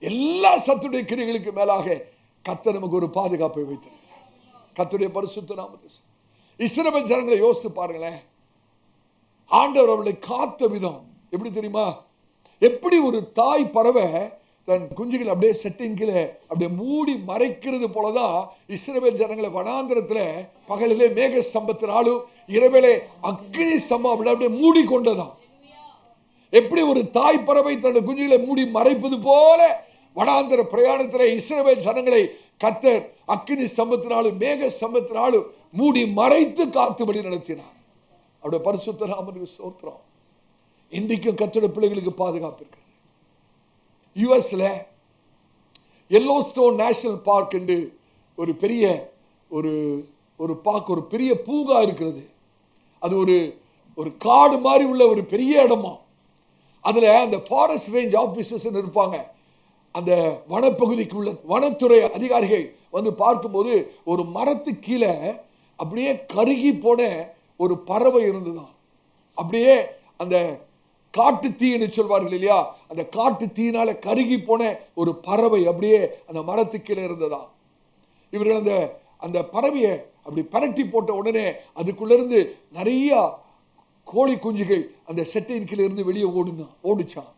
எல்லா சத்துடைய கிரிகளுக்கு மேலாக கர்த்தர் நமக்கு ஒரு பாதுகாப்பை வைத்திருக்கிறார். கர்த்தருடைய பரிசுத்த நாமத்துக்கு இஸ்ரவேல் ஜனங்களை யோசித்து பாருங்களேன். ஆண்டவர் அவர்களை காத்த விதம் எப்படி தெரியுமா? எப்படி ஒரு தாய் பறவை தன் குஞ்சுகள் அப்படியே செட்டின் கீழே அப்படியே மூடி மறைக்கிறது போலதான் இஸ்ரவேல் ஜனங்களை வனாந்திரத்துல பகலிலே மேக ஸ்தம்பத்தினாலும் இரவிலே அக்கினி ஸ்தம்பம் அப்படியே மூடி கொண்டதான். எப்படி ஒரு தாய் பறவை தன் குஞ்சுகளை மூடி மறைப்பது போல வனாந்திர பிரயாணத்திலே இஸ்ரவேல் ஜனங்களை கர்த்தர் அக்கினி ஸ்தம்பத்தினாலும் மேக ஸ்தம்பத்தினாலும் மூடி மறைத்து காத்து வழி நடத்தினார். அவருடைய பரிசுத்த நாமத்துக்கு ஸ்தோத்திரம். இன்றைக்கும் கர்த்தருடைய பிள்ளைகளுக்கு பாதுகாப்பு இருக்கிறது. யுஎஸ்ல எல்லோஸ்டோன் நேஷனல் பார்க் என்று ஒரு பெரிய ஒரு பார்க், ஒரு பெரிய பூங்கா இருக்கிறது. அது ஒரு காடு மாதிரி உள்ள ஒரு பெரிய இடமா. அதுல அந்த ஃபாரஸ்ட் ரேஞ்ச் ஆபீசர்ஸ் இருப்பாங்க. அந்த வனப்பகுதிக்கு உள்ள வனத்துறை அதிகாரிகள் வந்து பார்க்கும்போது ஒரு மரத்து கீழே அப்படியே கருகி போன ஒரு பறவை இருந்துதான். அப்படியே அந்த காட்டு தீன்னு சொல்வார்கள் இல்லையா, அந்த காட்டு தீயினால கருகி போன ஒரு பறவை அப்படியே அந்த மரத்து கீழே இருந்ததா. இவர்கள் அந்த பறவையை அப்படி பரட்டி போட்ட உடனே அதுக்குள்ள இருந்து நிறைய கோழி குஞ்சுகள் அந்த செட்டையின் கீழே இருந்து வெளியே ஓடிச்சான்.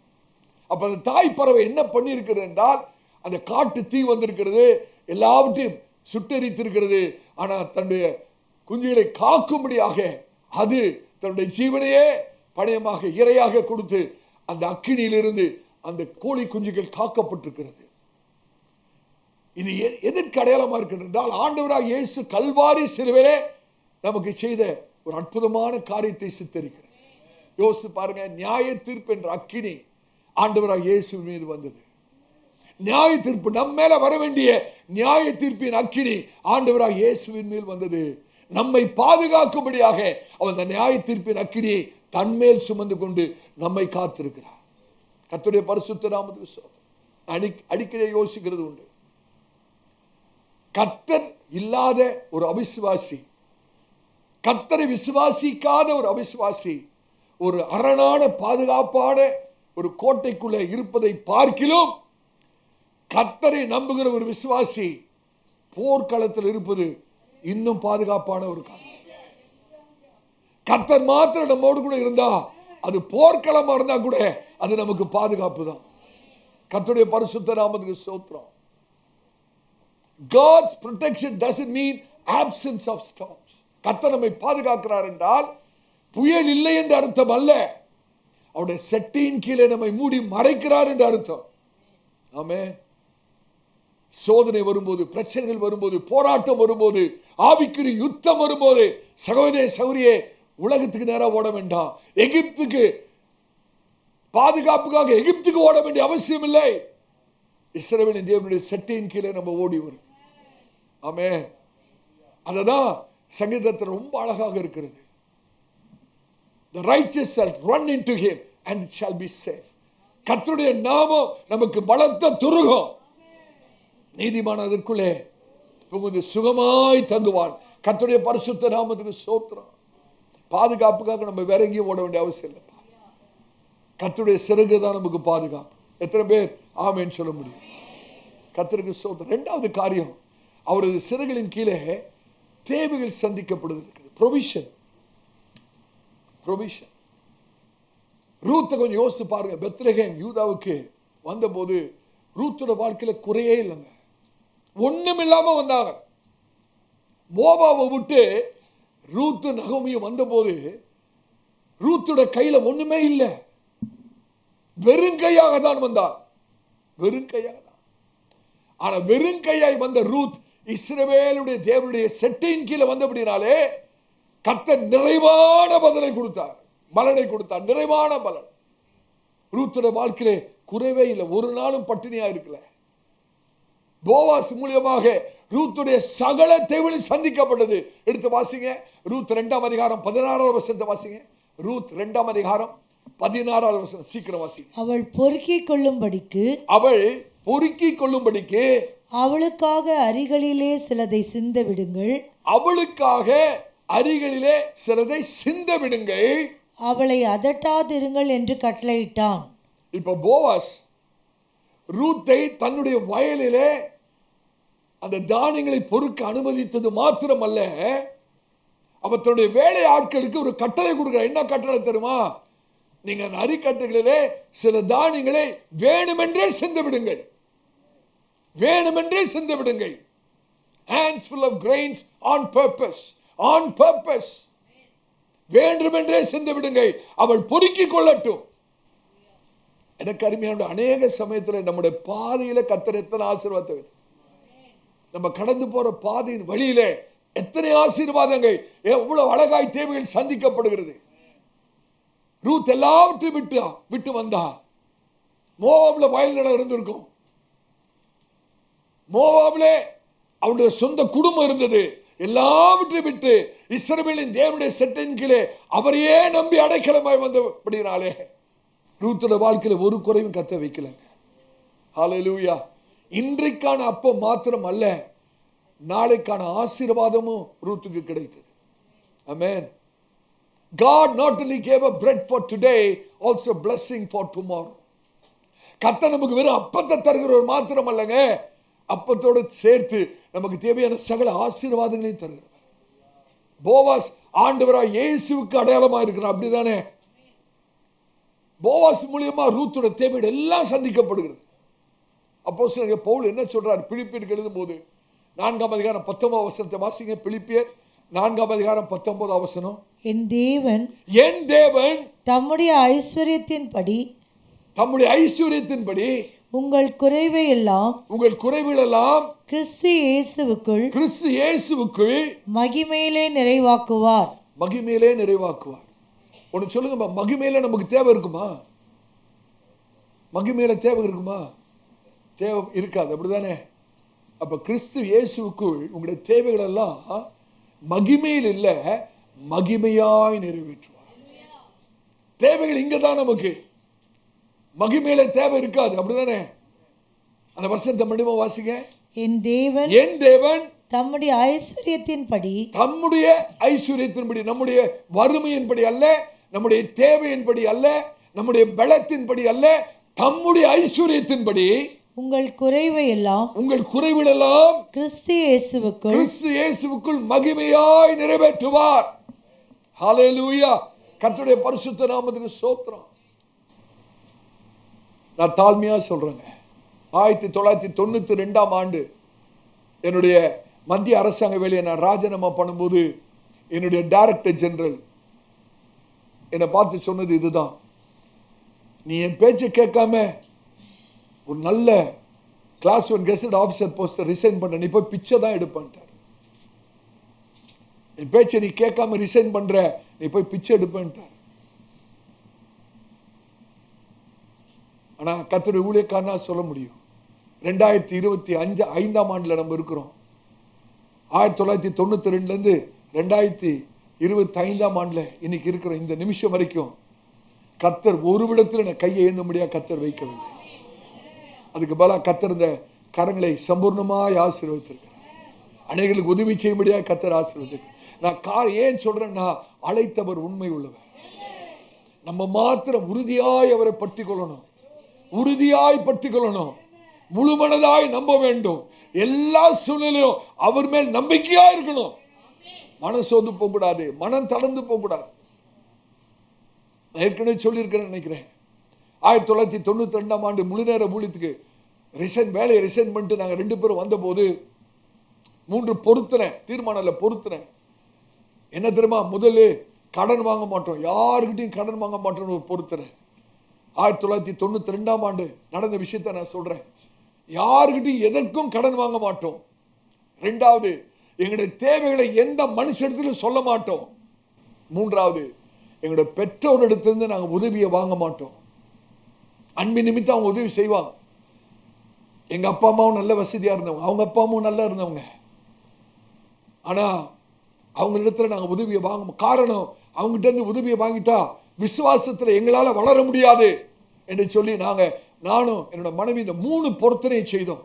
அப்ப அந்த தாய் பறவை என்ன பண்ணியிருக்கிறது என்றால், அந்த காட்டு தீ வந்திருக்கிறது, எல்லாவற்றையும் சுட்டெரித்திருக்கிறது. ஆனா தன்னுடைய குஞ்சுகளை காக்கும்படியாக அது தன்னுடைய ஜீவனையே பணயமாக இரையாக கொடுத்து அந்த அக்கினியிலிருந்து அந்த கோழி குஞ்சுகள் காக்கப்பட்டிருக்கிறது. இது எதற்கு அடையாளமா இருக்கிறது என்றால், ஆண்டவராக இயேசு கல்வாரி சிலுவையிலே நமக்கு செய்த ஒரு அற்புதமான காரியத்தை சித்தரிக்கிறது. யோசித்து பாருங்க, நியாய தீர்ப்பு என்ற அக்கினி ஆண்டவராக இயேசு மீது வந்தது. நியாய தீர்ப்பு நம்ம மேல வர வேண்டிய நியாய தீர்ப்பின் அக்கினி ஆண்டவராக இயேசுவின் மேல் வந்தது. நம்மை பாதுகாக்கும்படியாக அவன் அந்த நியாய தீர்ப்பின் அக்கினியை தன்மேல் சுமந்து கொண்டு நம்மை காத்திருக்கிறார். கர்த்தருடைய பரிசுத்த நாமத்துக்கு ஸ்தோத்திரம். அடிக்கடி யோசிக்கிறது உண்டு, கர்த்தர் இல்லாத ஒரு அவிசுவாசி, கர்த்தரை விசுவாசிக்காத ஒரு அவிசுவாசி ஒரு அரணான பாதுகாப்பான ஒரு கோட்டைக்குள்ளே இருப்பதை பார்க்கிலும் கர்த்தரை நம்புகிற ஒரு விசுவாசி போர்க்களத்தில் இருப்பது இன்னும் பாதுகாப்பான ஒரு காரியம். கர்த்தர் மாத்திரம் நம்மோடு கூட இருந்தா, அது போர்க்களமா இருந்தா கூட அது நமக்கு பாதுகாப்பு தான். கர்த்தருடைய பரிசுத்த நாமத்துக்கு ஸ்தோத்திரம். God's protection doesn't mean absence of storms. கர்த்தர் நம்மை பாதுகாக்கிறார் என்றால் புயல் இல்லை என்று அர்த்தம் அல்ல, அவருடைய செட்டியின் கீழே நம்மை மூடி மறைக்கிறார் என்று அர்த்தம். ஆமென். சோதனை வரும்போது, பிரச்சனைகள் வரும்போது, போராட்டம் வரும்போது, ஆவிக்குரிய யுத்தம் வரும்போது, சகோதரே சகோதரியே, உலகத்துக்கு நேரம் ஓட வேண்டாம். எகிப்துக்கு பாதுகாப்புக்காக எகிப்துக்கு ஓட வேண்டிய அவசியம் இல்லை. இஸ்ரவேலின் தேவனுடைய செட்டியின் கீழே நம்ம ஓடி வரும். ஆமென். அததான் சங்கீதத்தில் ரொம்ப அழகாக இருக்கிறது. The righteous shall run into him and it shall be safe. கர்த்தருடைய நாமம் நமக்கு பலத்த துருகம். நீதிமான் அதற்குள்ளே புகுந்து சுகமாய் தங்குவான். கர்த்தருடைய பரிசுத்த நாமத்துக்கு ஸ்தோத்திரம். பாதுகாப்புக்காக நம்ம வேற எங்கேயும் ஓட வேண்டிய அவசியம் இல்லைப்பா. கர்த்தருடைய சிறகு தான் நமக்கு பாதுகாப்பு. எத்தனை பேர் ஆமென் சொல்ல முடியும்? கர்த்தருக்கு ஸ்தோத்திரம். இரண்டாவது காரியம், அவரது சிறகுகளின் கீழே தேவைகள் சந்திக்கப்படுவது இருக்குது. ப்ரொவிஷன். ரூத்தை கொஞ்சம் யோசித்து பாருங்க. பெத்லகேம் யூதாவுக்கு வந்தபோது ரூத்தோட வாழ்க்கையில குறையே இல்லைங்க. ஒண்ணும் இல்லாம வந்தாங்க. மோபாவை விட்டு ரூத்து நகோமியும் வந்தபோது ரூத்தோட கையில ஒண்ணுமே இல்லை, வெறுங்கையாக தான் வந்தார். வெறுங்கையாக தான். ஆனா வெறுங்கையாய் வந்த ரூத் இஸ்ரவேலுடைய தேவனுடைய செட்டையின் கீழே வந்தபடினாலே கர்த்தர் நிறைவான பதிலை கொடுத்தார், பலனை கொடுத்தார், நிறைவான பலன். ரூத்தோட வாழ்க்கையிலே குறைவே இல்லை, ஒரு நாளும் பட்டினியா இருக்கல. போவாஸ் மூலியமாக ரூத்துடைய சகல தேவைகளும் சந்திக்கப்பட்டது. எடுத்து வாசிங்க, ரூத் 2ஆம் அதிகாரம் 16வது வசனத்தை வாசிங்க. ரூத் 2ஆம் அதிகாரம் 16வது வசனம் சீக்கிரம் வாசிங்க. அவள் பொறுக்கிக் கொள்ளும்படிக்கு அவளுக்காக அரிகளிலே சிலதை சிந்த விடுங்கள். அவளுக்காக அரிகளிலே சிலதை சிந்த விடுங்கள். அவளை அதட்டாதிருங்கள் என்று கட்டளையிட்டான். இப்ப போவாஸ் ரூத்தை தன்னுடைய வயலிலே அந்த தானியங்களை பொறுக்க அனுமதித்தது மாத்திரமல்ல, அவர் தன்னுடைய வேலை ஆட்களுக்கு ஒரு கட்டளை கொடுக்கிறார். என்ன கட்டளை தெரியுமா? நீங்க அரிக்கட்டுகளிலே சில தானியங்களை வேணுமென்றே சிந்து விடுங்கள். வேணுமென்றே சிந்து விடுங்கள். Hands full of grains on purpose. On purpose. வேண்டுமென்றே சிந்து விடுங்கள். அவள் பொறுக்கிக் கொள்ளட்டும். எனக்கு அருமையான அநேக சமயத்தில் நம்முடைய பாதையில கர்த்தர் எத்தனை ஆசீர்வாதத்தை நம்ம கடந்து போற பாதையின் வழியில எத்தனை ஆசீர்வாதங்கள், எவ்வளவு அழகாய் தேவைகள் சந்திக்கப்படுகிறது. ரூத் எல்லாவற்றையும் விட்டு வந்தா. மோவாப்ல வயல் நிலம் இருந்திருக்கும். மோவாப்ல அவருடைய சொந்த குடும்பம் இருந்தது. எல்லாவற்றையும் விட்டு இஸ்ரவேலின் தேவனுடைய செட்டின் கீழே அவரையே நம்பி அடைக்கலமாய் வந்தபடினாலே ரூத்தோட வாழ்க்கையில ஒரு குறைவும் கத்த வைக்கலங்க. ஹல்லேலூயா. இன்றைக்கான அப்பம் மாத்திரம் அல்ல, நாளைக்கான ஆசீர்வாதமும் ரூத்துக்கு கிடைத்தது. ஆமென். God not only gave a bread for today, also blessing for tomorrow. கர்த்தர் நமக்கு வெறும் அப்பத்தை தருகிறவர் மாத்திரம் அல்லங்க, அப்பத்தோடு சேர்த்து நமக்கு தேவையான சகல ஆசீர்வாதங்களையும் தருகிறவர். போவாஸ் ஆண்டவராய் இயேசுவுக்கு அடையாளமா இருக்கிறார். அப்படிதானே? போவாஸ் மூலியமா ரூத்தோட தேவைகள் எல்லாம் சந்திக்கப்படுகிறது. அப்போஸ்தலனாகிய பவுல் என்ன சொல்றார்? பிலிப்பியருக்கு எழுதும் போது 4ஆம் அதிகாரம் 19ஆம் வசனத்தை வாசிங்க. பிலிப்பியர் 4ஆம் அதிகாரம் 19ஆம் வசனம். என் தேவன் தம்முடைய ஐஸ்வரியத்தின்படி உங்கள் குறைவுகள் எல்லாம் கிறிஸ்து இயேசுவுக்குள் மகிமையிலே நிறைவாக்குவார். ஒன்னு சொல்லுங்க, மகிமையில நமக்கு தேவை இருக்குமா? மகிமையில தேவை இருக்குமா? தேவை இருக்காது. அப்படிதானே? அப்ப கிறிஸ்து இயேசுவுக்குள் உங்களுடைய தேவைகள் எல்லாம் மகிமையில் இல்ல, மகிமையாய் நிறைவேற்றுவார். தேவைகள் இங்கதான், நமக்கு மகிமையில தேவை இருக்காது. அப்படிதானே? அந்த வசனத்தை மறுபடியும் வாசிங்க. என் தேவன் தம்முடைய ஐஸ்வரியத்தின்படி, நம்முடைய வறுமையின்படி அல்ல, நம்முடைய தேவையின்படி அல்ல, நம்முடைய பலத்தின்படி அல்ல, தம்முடைய ஐஸ்வரியத்தின்படி உங்கள் குறைவுகள் எல்லாம் கிறிஸ்து இயேசுவுக்குள் மகிமையாய் நிறைவேற்றுவார். ஹல்லேலூயா. கர்த்தருடைய பரிசுத்த நாமத்துக்கு ஸ்தோத்திரம். நான் தாழ்மையா சொல்றேங்க, 1992ஆம் ஆண்டு என்னுடைய மத்திய அரசாங்க வேலையை நான் ராஜினாமா பண்ணும்போது என்னுடைய டைரக்டர் ஜெனரல் என்னை பார்த்து சொன்னது இதுதான்: நீ என் பேச்சை கேட்காம ஒரு நல்ல class 1 gazetted officer poster resign பண்ண, நீ போய் பிச்சை தான் எடுப்பான்ட்டார். என் பேச்சை நீ கேட்காம ரிசைன் பண்ற, நீ போய் பிச்சை எடுப்பான்ட்டார். ஆனா கர்த்தருடைய ஊழியக்காரனா சொல்ல முடியும். 2025ஆம் ஆண்டுல நம்ம இருக்கிறோம். 1992 இருந்து 2025ஆம் ஆண்டுல இன்னைக்கு இருக்கிற இந்த நிமிஷம் வரைக்கும் கர்த்தர் ஒரு விடத்தில் நான் கையை ஏந்த முடியா கர்த்தர் வைக்கவில்லை. அதுக்கு பல கர்த்தர் இந்த கரங்களை சம்பூர்ணமாய் ஆசீர்வதித்திருக்கிறார். அநேகர்களுக்கு உதவி செய்யும்படியா கர்த்தர் ஆசீர்வதிக்கிறார். நான் ஏன் சொல்றேன்னா, அழைத்தவர் உண்மை உள்ளவர். நம்ம மாத்திரம் உறுதியாய் அவரை பற்றி கொள்ளணும், முழு மனதாய் நம்ப வேண்டும். எல்லா சூழ்நிலையும் அவர் மேல் நம்பிக்கையா இருக்கணும். மனம் சோர்ந்து போக கூடாது, மனம் தளர்ந்து போக கூடாது. ஏற்கனவே சொல்லியிருக்கிறேன் நினைக்கிறேன். 1992ஆம் ஆண்டு முழு நேர ஊழியத்துக்கு வேலையை ரிசைன் பண்ணிட்டு நாங்கள் 2 பேரும் வந்தபோது 3 தீர்மானம் என்ன தெரியுமா? முதல்ல கடன் வாங்க மாட்டோம், யாருக்கிட்டையும் கடன் வாங்க மாட்டோம்னு ஒரு பொறுத்தினேன். 1992ஆம் ஆண்டு நடந்த விஷயத்தை நான் சொல்றேன். யாருக்கிட்டையும் எதற்கும் கடன் வாங்க மாட்டோம். 2வது, எங்களுடைய தேவைகளை எந்த மனுஷத்திலும் சொல்ல மாட்டோம். 3வது, எங்களுடைய பெற்றோரிடத்திலிருந்து நாங்கள் உதவியை வாங்க மாட்டோம். அன்பின் நிமித்தம் அவங்க உதவி செய்வாங்க. எங்க அப்பா அம்மாவும் நல்ல வசதியா இருந்தவங்க, அவங்க அப்பா அம்மாவும் நல்லா இருந்தவங்க. ஆனா அவங்களிடத்துல நாங்கள் உதவியை வாங்க, காரணம் அவங்ககிட்ட இருந்து உதவியை வாங்கிட்டா விசுவாசத்தில் எங்களால வளர முடியாது என்று சொல்லி நானும் என்னோட மனைவி இந்த 3 பொருத்தனையை செய்தோம்.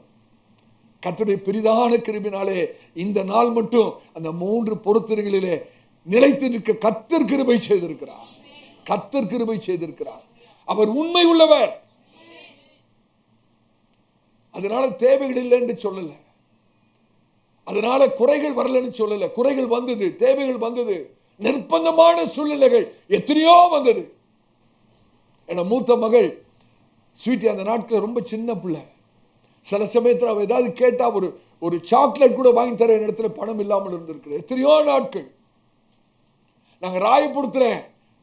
கர்த்தருடைய பெரிதான கிருபையினாலே இந்த நாள் மட்டும் அந்த 3 பொருத்தனைகளிலே நிலைத்து நிற்க கர்த்தர் கிருபை செய்திருக்கிறார். அவர் உண்மை உள்ளவர். அதனால தேவைகள் இல்லை என்று சொல்லல, அதனால குறைகள் வரலன்னு சொல்லல. குறைகள் வந்தது, தேவைகள் வந்தது, நிர்பந்தமான சூழ்நிலைகள் எத்தனையோ வந்தது. என் மூத்த மகள் ஸ்வீட்டி அந்த நாட்களில் ரொம்ப சின்ன பிள்ளை. சில சமயத்தில் அவள் ஏதாவது கேட்டால் ஒரு சாக்லேட் கூட வாங்கி தர இடத்துல பணம் இல்லாமல் இருந்திருக்கிறேன். எத்தனையோ நாட்கள் நாங்கள் ராயபுரத்தில்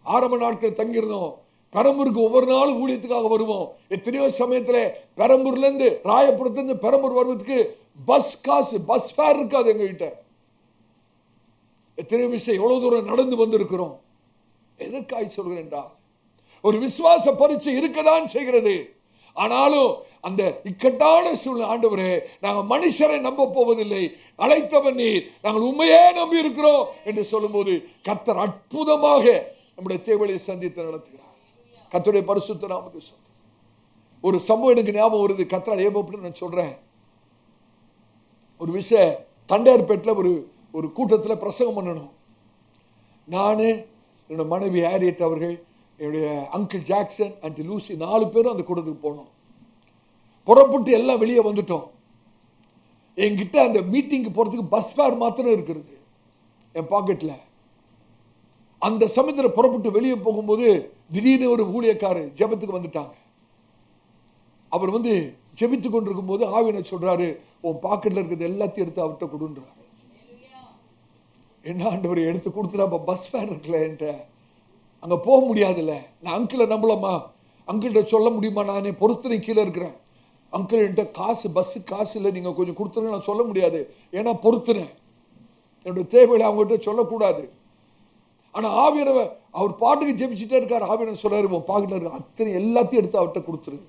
ஆரம்ப நாட்கள் தங்கியிருந்தோம். பெரம்பூருக்கு ஒவ்வொரு நாளும் ஊழியத்துக்காக வருவோம். எத்தனையோ சமயத்தில் பெரம்பூர்லேருந்து ராயபுரத்துலேருந்து பெரம்பூர் வருவதற்கு பஸ் காசு, பஸ் ஃபேர் இருக்காது எங்ககிட்ட. எத்தனையோ விஷயம் எவ்வளவு தூரம் நடந்து வந்திருக்கிறோம். எதற்காய் சொல்கிறேன்டா, ஒரு விசுவாச பரீட்சை இருக்கதான் செய்கிறது. ஆனாலும் அந்த இக்கட்டான சூழ்நிலை, ஆண்டவரே நாங்கள் மனுஷரை நம்ப போவதில்லை, அழைத்தவன் நீர், நாங்கள் உண்மையே நம்பி இருக்கிறோம் என்று சொல்லும்போது கர்த்தர் அற்புதமாக நம்முடைய தேவையை சந்தித்து நடத்துகிறார். கர்த்தருடைய பரிசுத்த நாமத்துக்கு சொல்றேன். ஒரு சம்பவம் எனக்கு ஞாபகம் வருது. கர்த்தர் ஏற்பட்டு நான் சொல்றேன். ஒரு விஷயம், தண்டையார்பேட்டில் ஒரு கூட்டத்தில் பிரசங்கம் பண்ணணும். நான், என்னோட மனைவி ஹேரியட் அவர்கள், என்னுடைய அங்கிள் ஜாக்சன், ஆண்டி லூசி, 4 பேரும் அந்த கூட்டத்துக்கு போனோம். புறப்பட்டு எல்லாம் வெளியே வந்துட்டோம். என்கிட்ட அந்த மீட்டிங்கு போகிறதுக்கு பஸ் ஃபேர் மாத்திரம் இருக்கிறது என் பாக்கெட்டில். அந்த சமயத்தில் புறப்பட்டு வெளியே போகும்போது திடீர்னு ஒரு ஊழியக்காரர் ஜெபத்துக்கு வந்துட்டாங்க. அவர் ஜெபித்து கொண்டிருக்கும் போது ஆவியனை சொல்றாரு, உன் பாக்கெட்டில் இருக்கிறது எல்லாத்தையும் எடுத்து அவர்கிட்ட கொடுன்றாரு. என்ன ஆண்டவர், எடுத்து கொடுத்துட்டா அப்போ பஸ் ஃபேர் இருக்குல்ல, என்கிட்ட அங்கே போக முடியாதுல்ல. நான் அங்கிளை நம்பலம்மா, அங்கிள்கிட்ட சொல்ல முடியுமா, நானே பொறுத்துனை கீழே இருக்கிறேன், அங்கிள் என்கிட்ட காசு, பஸ்ஸு காசு இல்லை, நீங்கள் கொஞ்சம் கொடுத்துருங்க, நான் சொல்ல முடியாது, ஏன்னா பொறுத்துனேன், என்னோட தேவையில்லை, அவங்ககிட்ட சொல்லக்கூடாது. ஆனால் ஆவியரவை அவர் பாட்டுக்கு ஜெபிச்சுட்டே இருக்கார். ஆவியரன் சொல்றாரு, உன் பாக்கெட்டில் இருக்க அத்தனை எல்லாத்தையும் எடுத்து அவர்கிட்ட கொடுத்துரு.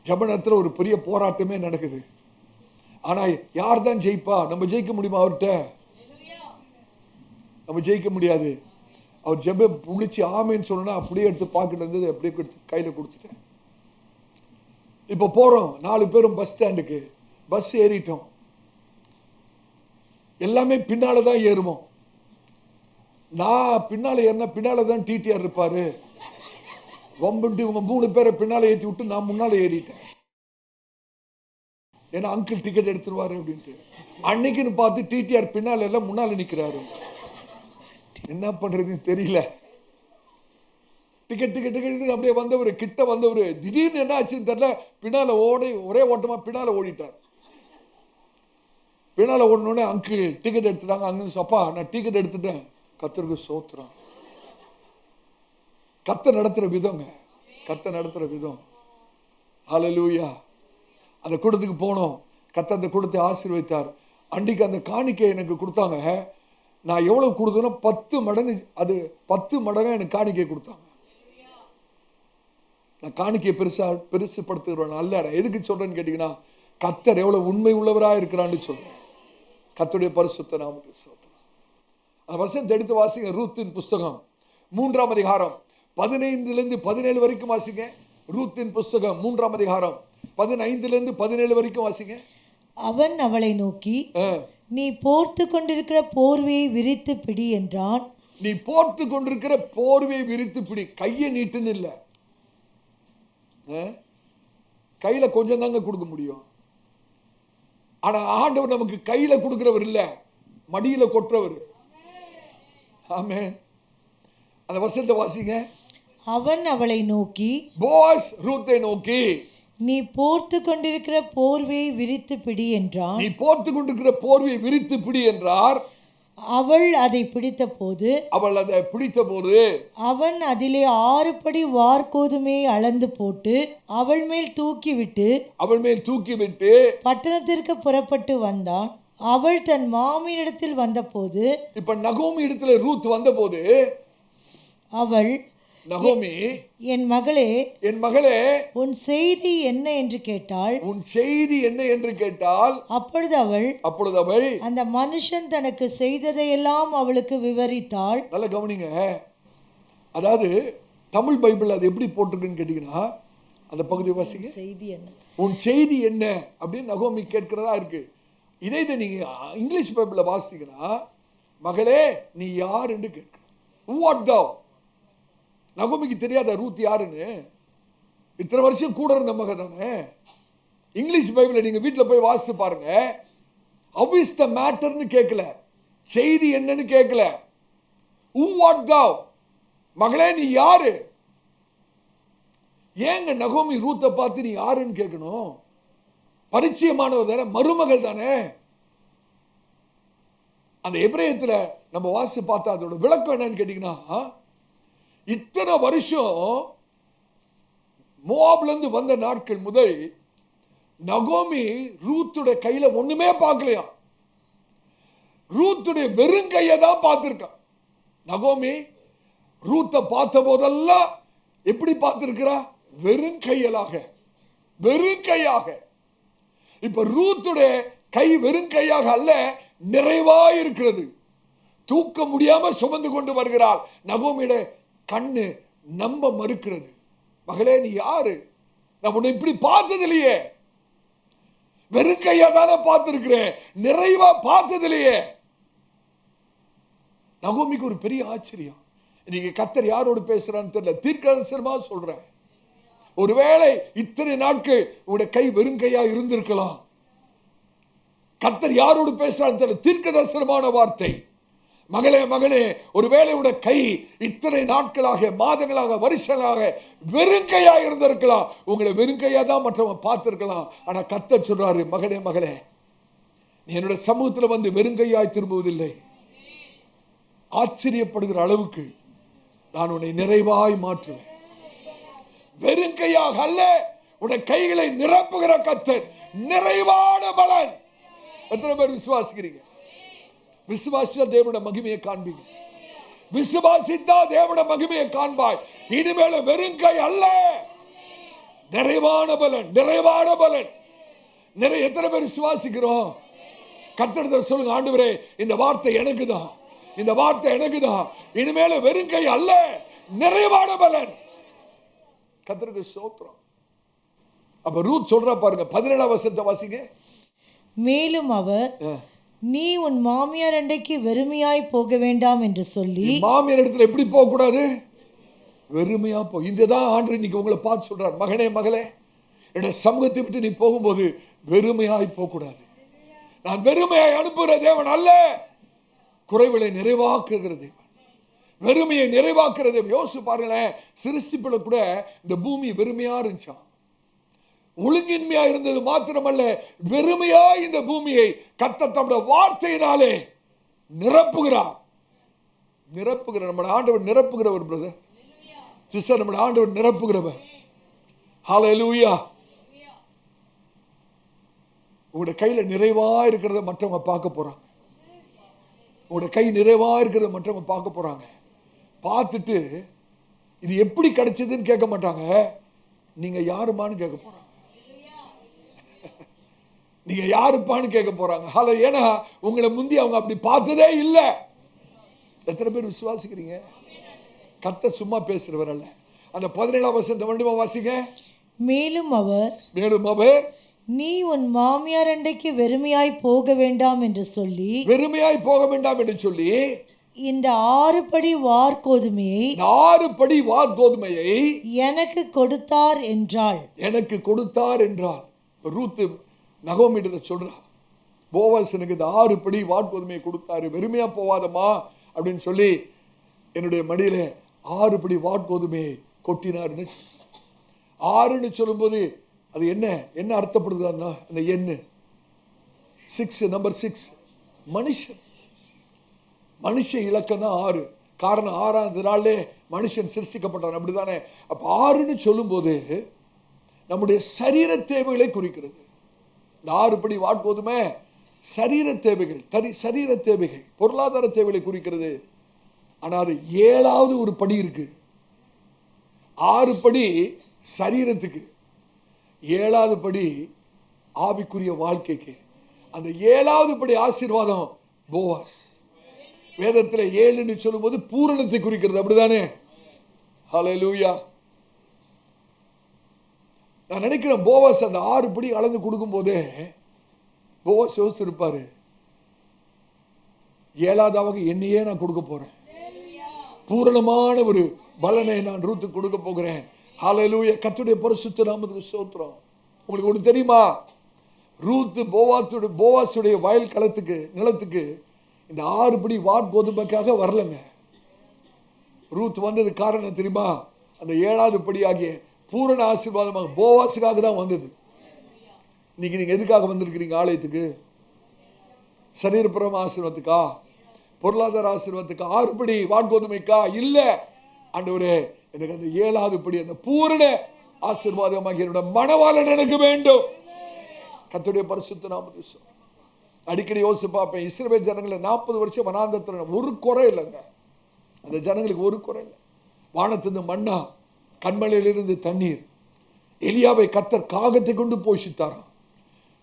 ஜபனத்தில் ஒரு பெரிய போராட்டமே நடக்குது. ஆனால் யார் தான் ஜெயிப்பா? நம்ம ஜெயிக்க முடியுமா? அவர்கிட்ட நம்ம ஜெயிக்க முடியாது. அவர் ஜெப புளிச்சு ஆமைன்னு சொன்னா அப்படியே எடுத்து பாக்கெட்ல இருந்தது அப்படியே கையில் கொடுத்துட்டேன். இப்போ போகிறோம், 4 பேரும் பஸ் ஸ்டாண்டுக்கு. பஸ் ஏறிட்டோம். எல்லாமே பின்னால தான் ஏறுவோம். நான் பின்னால் ஏறினா பின்னால் தான் டிடிஆர் இருப்பார். வம்புட்டு இவங்க 3 பேரை பின்னால் ஏற்றி விட்டு நான் முன்னால் ஏறிட்டேன். ஏன்னா அங்கிள் டிக்கெட் எடுத்துருவாரு அப்படின்ட்டு. அன்னைக்குன்னு பார்த்து டிடிஆர் பின்னால் எல்லாம் முன்னால் நிற்கிறாரு. என்ன பண்ணுறதுன்னு தெரியல. டிக்கெட் டிக்கெட் டிக்கெட் அப்படியே வந்தவர், கிட்ட வந்தவர், திடீர்னு என்ன ஆச்சுன்னு தெரியல, பின்னால் ஒரே ஓட்டமாக பின்னால் ஓடிட்டார். பின்னால் ஓடனோடனே அங்கிள் டிக்கெட் எடுத்துட்டாங்க. அங்கே அப்பா நான் டிக்கெட் எடுத்துட்டேன். கர்த்தருக்கு ஸ்தோத்திரம். கர்த்தர் நடத்துகிற விதங்க, கர்த்தர் நடத்துகிற விதம். ஹல்லேலூயா. அந்த கூட்டத்துக்கு போனோம். கர்த்தர் அந்த கூட்டத்தை ஆசீர்வதித்தார். அன்றைக்கு அந்த காணிக்கை எனக்கு கொடுத்தாங்க. நான் எவ்வளவு கொடுத்தேன்னா 10 மடங்கு, அது 10 மடங்காக எனக்கு காணிக்கை கொடுத்தாங்க. நான் காணிக்கையை பெருசுப்படுத்துகிறேன் அல்ல. எதுக்கு சொல்றேன்னு கேட்டீங்கன்னா, கர்த்தர் எவ்வளவு உண்மை உள்ளவராக இருக்கிறான்னு சொல்றேன். கர்த்தருடைய பரிசுத்த நாமத்துக்கு ஸ்தோத்திரம். அந்த வசனத்தை எடுத்து வாசிங்க. ரூத்தின் புஸ்தகம் 3ஆம் அதிகாரம் 15 17 வரைக்கும் வாசிங்க. ரூத்தின் புஸ்தகம் 3ஆம் அதிகாரம் 15 17 வரைக்கும் வாசிங்க. அவன் அவளை நோக்கி, நீ போர்த்து கொண்டிருக்கிற போர்வையை விரித்து பிடி என்றான். நீ போர்த்து கொண்டிருக்கிற போர்வையை விரித்து பிடி. கையை நீட்டுன்னு இல்லை, கையில கொஞ்சம் தாங்க கொடுக்க முடியும். ஆனா ஆண்டவர் நமக்கு கையில கொடுக்கிறவர் இல்ல, மடியில கொட்டுறவர். ஆமென். அந்த வசனத்தை வாசிங்க. அவன் அவளை நோக்கி, போஸ் ரூத்தை நோக்கி, நீ போர்த்து கொண்டிருக்கிற போர்வையை விரித்து பிடி என்றான். நீ போர்த்து கொண்டிருக்கிற போர்வையை விரித்து பிடி என்றார். அவள் அதை பிடித்த போது அவன் அதிலே 6 படி வார்கோதுமையை அளந்து போட்டு அவள் மேல் தூக்கிவிட்டு பட்டணத்திற்கு புறப்பட்டு வந்தான். அவள் தன் மாமியிடத்தில் வந்தபோது, இப்ப நகோமி இடத்துல ரூத் வந்தபோது அவள், நகோமி, என் மகளே உன் செய்தி என்ன என்று கேட்டாள். அப்பொழுது அவள் அந்த மனுஷன் தனக்கு செய்ததையெல்லாம் அவளுக்கு விவரித்தாள். நல்ல கவனிங்க. அதாவது தமிழ் பைபிள் அது எப்படி போட்டிருக்குன்னு கேட்டீங்கன்னா, அந்த பகுதி வாசிங்க. செய்தி என்ன, உன் செய்தி என்ன அப்படின்னு நகோமி கேட்கிறதா இருக்கு. இதை நீங்க இங்கிலீஷ் பைபிள்ல வாசிங்கன்னா, மகளே நீ யார் என்று கேட்கிற. What thou. நகோமிக்கு தெரியாத ரூத் யாருன்னு? இத்தனை வருஷம் கூட இருந்த மக தானே. இங்கிலீஷ் பைபிளை நீங்க வீட்டில் போய் வாசித்து பாருங்க. how is the matterன்னு கேட்கல, செய்தி என்னன்னு கேட்கல. who what thou, மகளே நீ யாரு. ஏங்க நகோமி ரூத்தை பார்த்து நீ யாருன்னு கேட்கணும்? பரிச்சயமானவர் தானே, மருமகள் தானே. அந்த எபிரேயத்துல நம்ம வாசி பார்த்தா அதோட விளக்கம் என்னன்னு கேட்டீங்கன்னா, இத்தனை வருஷம் மோவாப்ல இருந்து வந்த நாட்கள் முதல் நகோமி ரூத்துடைய கையில ஒண்ணுமே பார்க்கலையா. ரூத்துடைய வெறும் கையை தான் பார்த்திருக்கான். நகோமி ரூத்தை பார்த்த போதெல்லாம் எப்படி பார்த்திருக்கிறா? வெறும் கையலாக, வெறும் கையாக. இப்ப ரூத்துடைய கை வெறும் கையாக அல்ல, நிறைவாய் இருக்கிறது. தூக்க முடியாம சுமந்து கொண்டு வருகிறாள். நகோமியோட கண்ணு நம்ப மறுக்கிறது. மகளே, நீ யாரு? நான் உன்னை இப்படி பார்த்தது இல்லையே. வெறும் கையா தானே பார்த்திருக்கிறேன், நிறைவா பார்த்தது இல்லையே. நகோமிக்கு ஒரு பெரிய ஆச்சரியம். இன்னைக்கு கர்த்தர் யாரோடு பேசுறான்னு தெரியல, தீர்க்கதரிசனமா சொல்றேன். ஒருவேளை இத்தனை நாட்கள் உடைய கை வெறும் கையா இருந்திருக்கலாம். கர்த்தர் யாரோடு பேசுறான்னு தெரியல, தீர்க்கதரிசனமான வார்த்தை. மகளே, மகனே, ஒருவேளை உடைய கை இத்தனை நாட்களாக, மாதங்களாக, வருஷங்களாக வெறுங்கையா இருந்திருக்கலாம். உங்களை வெறுங்கையா தான் மற்றவங்க பார்த்திருக்கலாம். ஆனா கர்த்தர் சொல்றாரு, மகனே, மகளே, நீ என்னோட சமூகத்தில் வந்து வெறுங்கையாய் திரும்புவதில்லை. ஆச்சரியப்படுகிற அளவுக்கு நான் உன்னை நிறைவாய் மாற்றுவேன். வெறுங்கையாக அல்ல, உன்னை கைகளை நிரப்புகிற கர்த்தர், நிறைவான பலன். எத்தனை பேர் விசுவாசிக்கிறீங்க? விசுவாசித்தா தேவனுடைய மகிமையை காண்பீங்க. விசுவாசித்தா தேவனுடைய மகிமையை காண்பாய். இனிமேல வெறுங்கை அல்ல, நிறைவான பலன், நிறைவான பலன். எத்தனை பேர் விசுவாசிக்கிறோம்? கர்த்தர் சொல்லுங்க, ஆண்டவரே, இந்த வார்த்தை எனக்கு தான், இந்த வார்த்தை எனக்கு தான். இனிமேல வெறுங்கை அல்ல, நிறைவான பலன். கர்த்தருக்கு ஸ்தோத்திரம். அப்ப ரூத் சொல்றா பாருங்க, 17ஆம் வசனத்தை வாசிங்க. மேலும் அவர், நீ உன் மாமியார் அண்டைக்கு வெறுமையாய் போக வேண்டாம் என்று சொல்லி. மாமியார் இடத்துல எப்படி போக கூடாது? வெறுமையா போ. இதுதான் ஆண்டவர் இன்னைக்கு உங்களை பார்த்து சொல்றார், மகனே, மகளே, என்னோட சமூகத்தை விட்டு நீ போகும்போது வெறுமையாய் போக கூடாது. நான் வெறுமையாய் அனுப்புகிற தேவன் அல்ல, குறைவுகளை நிறைவாக்குகிற தேவன், வெறுமையை நிறைவாக்குற தேவன். யோசிச்சு பாருங்களேன், சிருஷ்டிப்புல கூட இந்த பூமி வெறுமையா இருந்துச்சான். ஒழுங்கின்மையா இருந்தது மாத்திரமல்ல, வெறுமையா இந்த பூமியை கர்த்தர் தம்முடைய வார்த்தையினாலே நிரப்புகிறார். நிரப்புகிற நம்ம ஆண்டவர் நிரப்புகிறவர். பிரதர், சிஸ்டர், நம்ம ஆண்டவர் நிரப்புகிறவர். ஹல்லேலூயா. உங்களுடைய கையில நிறைவா இருக்கிறத மற்றவங்க பார்க்க போறாங்க. உங்களுடைய கை நிறைவா இருக்கிறத மற்றவங்க பார்க்க போறாங்க. பார்த்துட்டு இது எப்படி கிடைச்சதுன்னு கேட்க மாட்டாங்க, நீங்க யாருமான்னு கேட்க போறாங்க. நீங்க யாருப்பான்னு கேட்க போறாங்க. ஹலோ, ஏன்னா உங்களை முந்தி அவங்க அப்படி பார்த்ததே இல்லை. எத்தனை பேர் விசுவாசிக்கிறீங்க? கர்த்தர் சும்மா பேசுறவர் அல்ல. அந்த 17ஆம் வசனத்தை வேண்டுமா வாசிங்க. மேலும் அவர், நீ உன் மாமியார் அண்டைக்கு வெறுமையாய் போக வேண்டாம் என்று சொல்லி, வெறுமையாய் போக வேண்டாம் என்று சொல்லி, இந்த 6 படி வார்கோதுமையை, 6 படி வார்கோதுமையை எனக்கு கொடுத்தார் என்றாள். எனக்கு கொடுத்தார் என்றால் ரூத் நகோமிட்ட சொல்றா, போவாஸ் எனக்கு இந்த 6 படி வார்கோதுமையை கொடுத்தாரு, வெறுமையா போவாதம்மா அப்படின்னு சொல்லி என்னுடைய மடியில 6 படி வார்கோதுமையை கொட்டினார்னு. 6ன்னு சொல்லும்போது அது என்ன என்ன அர்த்தப்படுதுன்னா, அந்த எண்ணு 6, நம்பர் 6, மனுஷன் இலக்கம் தான் 6. காரணம் 6ஆவது நாளே மனுஷன் சிருஷ்டிக்கப்பட்டான், அப்படித்தானே? அப்ப 6ன்னு சொல்லும்போது நம்முடைய சரீர தேவைகளை குறிக்கிறது. இந்த 6 படி வாட்கோதுமை சரீர தேவைகள், சரீர தேவைகள், பொருளாதார தேவைகளை குறிக்கிறது. ஆனா அது 7வது ஒரு படி இருக்கு. 6 படி சரீரத்துக்கு, 7வது படி ஆவிக்குரிய வாழ்க்கைக்கு. அந்த 7வது படி ஆசீர்வாதம் போவாஸ். வேதத்தில் 7ன்னு சொல்லும்போது பூரணத்தை குறிக்கிறது, அப்படிதானே? ஹல்லேலூயா. நான் நினைக்கிறேன், போவாஸ் அந்த 6 படி அளந்து கொடுக்கும் போதே போவாஸ் யோசிச்சிருப்பாரு, 7வதாக என்னையே நான் கொடுக்க போறேன், பூரணமான ஒரு பலனை நான் ரூத்துக்கு கொடுக்க போகிறேன். ஹல்லேலூயா. கர்த்தருடைய பரிசுத்த நாமத்துக்கு ஸ்தோத்திரம். உங்களுக்கு ஒன்று தெரியுமா? ரூத் போவாசுடைய வயல் களத்துக்கு, நிலத்துக்கு இந்த 6 படி வாட்கோதுமைக்காக வரலங்க. ரூத் வந்தது காரணம் தெரியுமா? அந்த 7வது படி ஆகிய பூரண ஆசீர்வாதமாக போவாஸுக்காக தான் வந்தது. இன்னைக்கு நீங்க எதுக்காக வந்திருக்கிறீங்க ஆலயத்துக்கு? சரீரபுரம் ஆசீர்வாதத்துக்கா? பொருளாதார ஆசீர்வாதத்துக்கா? 6 படி வான்கோதுமைக்கா? இல்ல ஆண்டவரே, எனக்கு அந்த 7வது படி, அந்த பூரண ஆசீர்வாதமாக என்னோட மணவாளன் எனக்கு வேண்டும். கர்த்தருடைய பரிசுத்த நாமத்துக்கு ஸ்தோத்திரம். அடிக்கடி யோசிச்சு பார்ப்பேன், இஸ்ரவேல் ஜனங்களை 40 வருஷம் வனாந்தரத்தில் ஒரு குறை இல்லைங்க. அந்த ஜனங்களுக்கு ஒரு குறை இல்லை. வானத்திலிருந்து மன்னா, கண்மலையிலிருந்து தண்ணீர். எலியாவை கர்த்தர் காகத்தை கொண்டு போஷித்தாராம்.